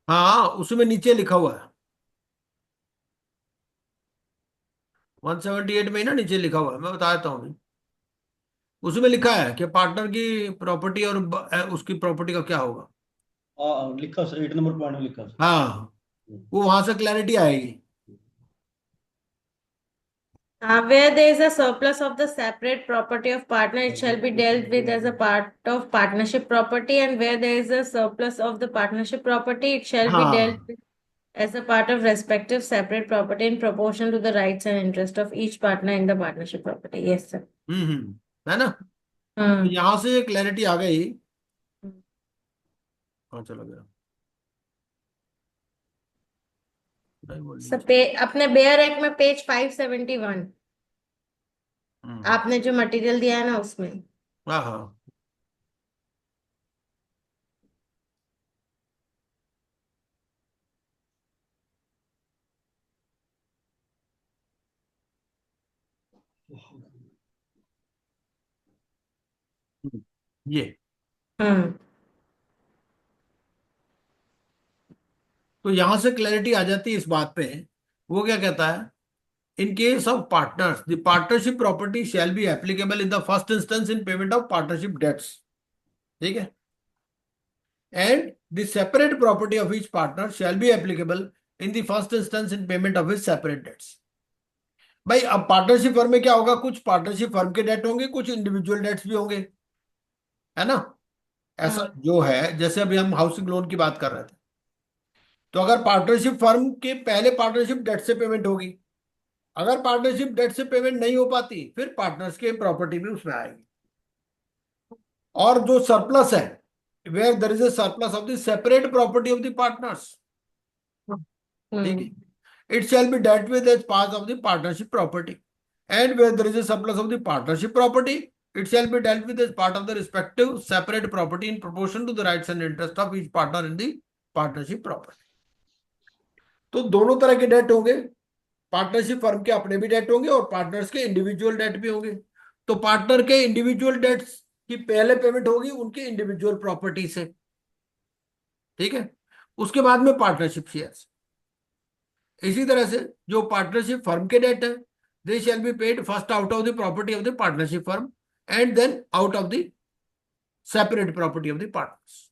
हाँ, उसमें नीचे लिखा हुआ है 178 में ही ना, नीचे लिखा हुआ है, मैं बता देता हूँ। उसमें लिखा है कि पार्टनर की प्रॉपर्टी और उसकी प्रॉपर्टी का क्या होगा। लिखा सर 8 नंबर पॉइंट में लिखा सर। हाँ, वो वहां से क्लैरिटी आएगी। Where there is a surplus of the separate property of partner, it shall be dealt with as a part of partnership property, and where there is a surplus of the partnership property, it shall be dealt हाँ, with as a part of respective separate property in proportion to the rights and interest of each partner in the partnership property. Yes, sir. है ना, तो हाँ यहां से clarity आ गई। हाँ, चलो गया, नहीं बोलनी सर, अपने बेयर एक्ट में पेज 571 आपने जो मटेरियल दिया है ना उसमें। हाँ हाँ, ये हम्म। तो यहां से क्लैरिटी आ जाती है इस बात पे। वो क्या कहता है, in case of partners the partnership property shall be applicable in the first instance in payment of partnership debts, ठीक है, and the separate property of each partner shall be applicable in the first instance in payment of his separate debts. भाई अब partnership firm में क्या होगा, कुछ partnership firm के date होंगे, कुछ इंडिविजुअल डेट्स भी होंगे, है ना। ऐसा जो है, जैसे अभी हम हाउसिंग लोन की बात कर रहे थे, तो अगर पार्टनरशिप फर्म के पहले पार्टनरशिप डेट से पेमेंट होगी, अगर पार्टनरशिप डेट से पेमेंट नहीं हो पाती फिर पार्टनर्स के प्रॉपर्टी भी उसमें आएगी। और जो सरप्लस है, where there is a surplus of the separate property of the partners, ठीक है, it shall be dealt with as part of the partnership property, and where there is a surplus of the partnership property, it shall be dealt with as part of the respective separate property in proportion to the rights and interest of each partner in the partnership property। तो दोनों तरह के date होंगे, partnership firm के अपने भी date होंगे और पार्टनर्स के इंडिविजुअल डेट भी होंगे। तो पार्टनर के इंडिविजुअल डेट्स की पहले पेमेंट होगी उनके इंडिविजुअल प्रॉपर्टी से, ठीक है, उसके बाद में पार्टनरशिप शेयर्स। इसी तरह से जो पार्टनरशिप फर्म के डेट है, they shall be paid first out of the property of the partnership firm and then out of the separate property of the partners.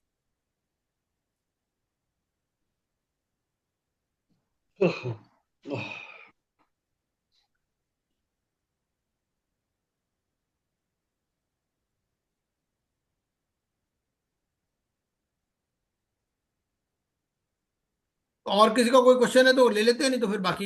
और किसी का कोई क्वेश्चन है तो ले लेते हैं, नहीं तो फिर बाकी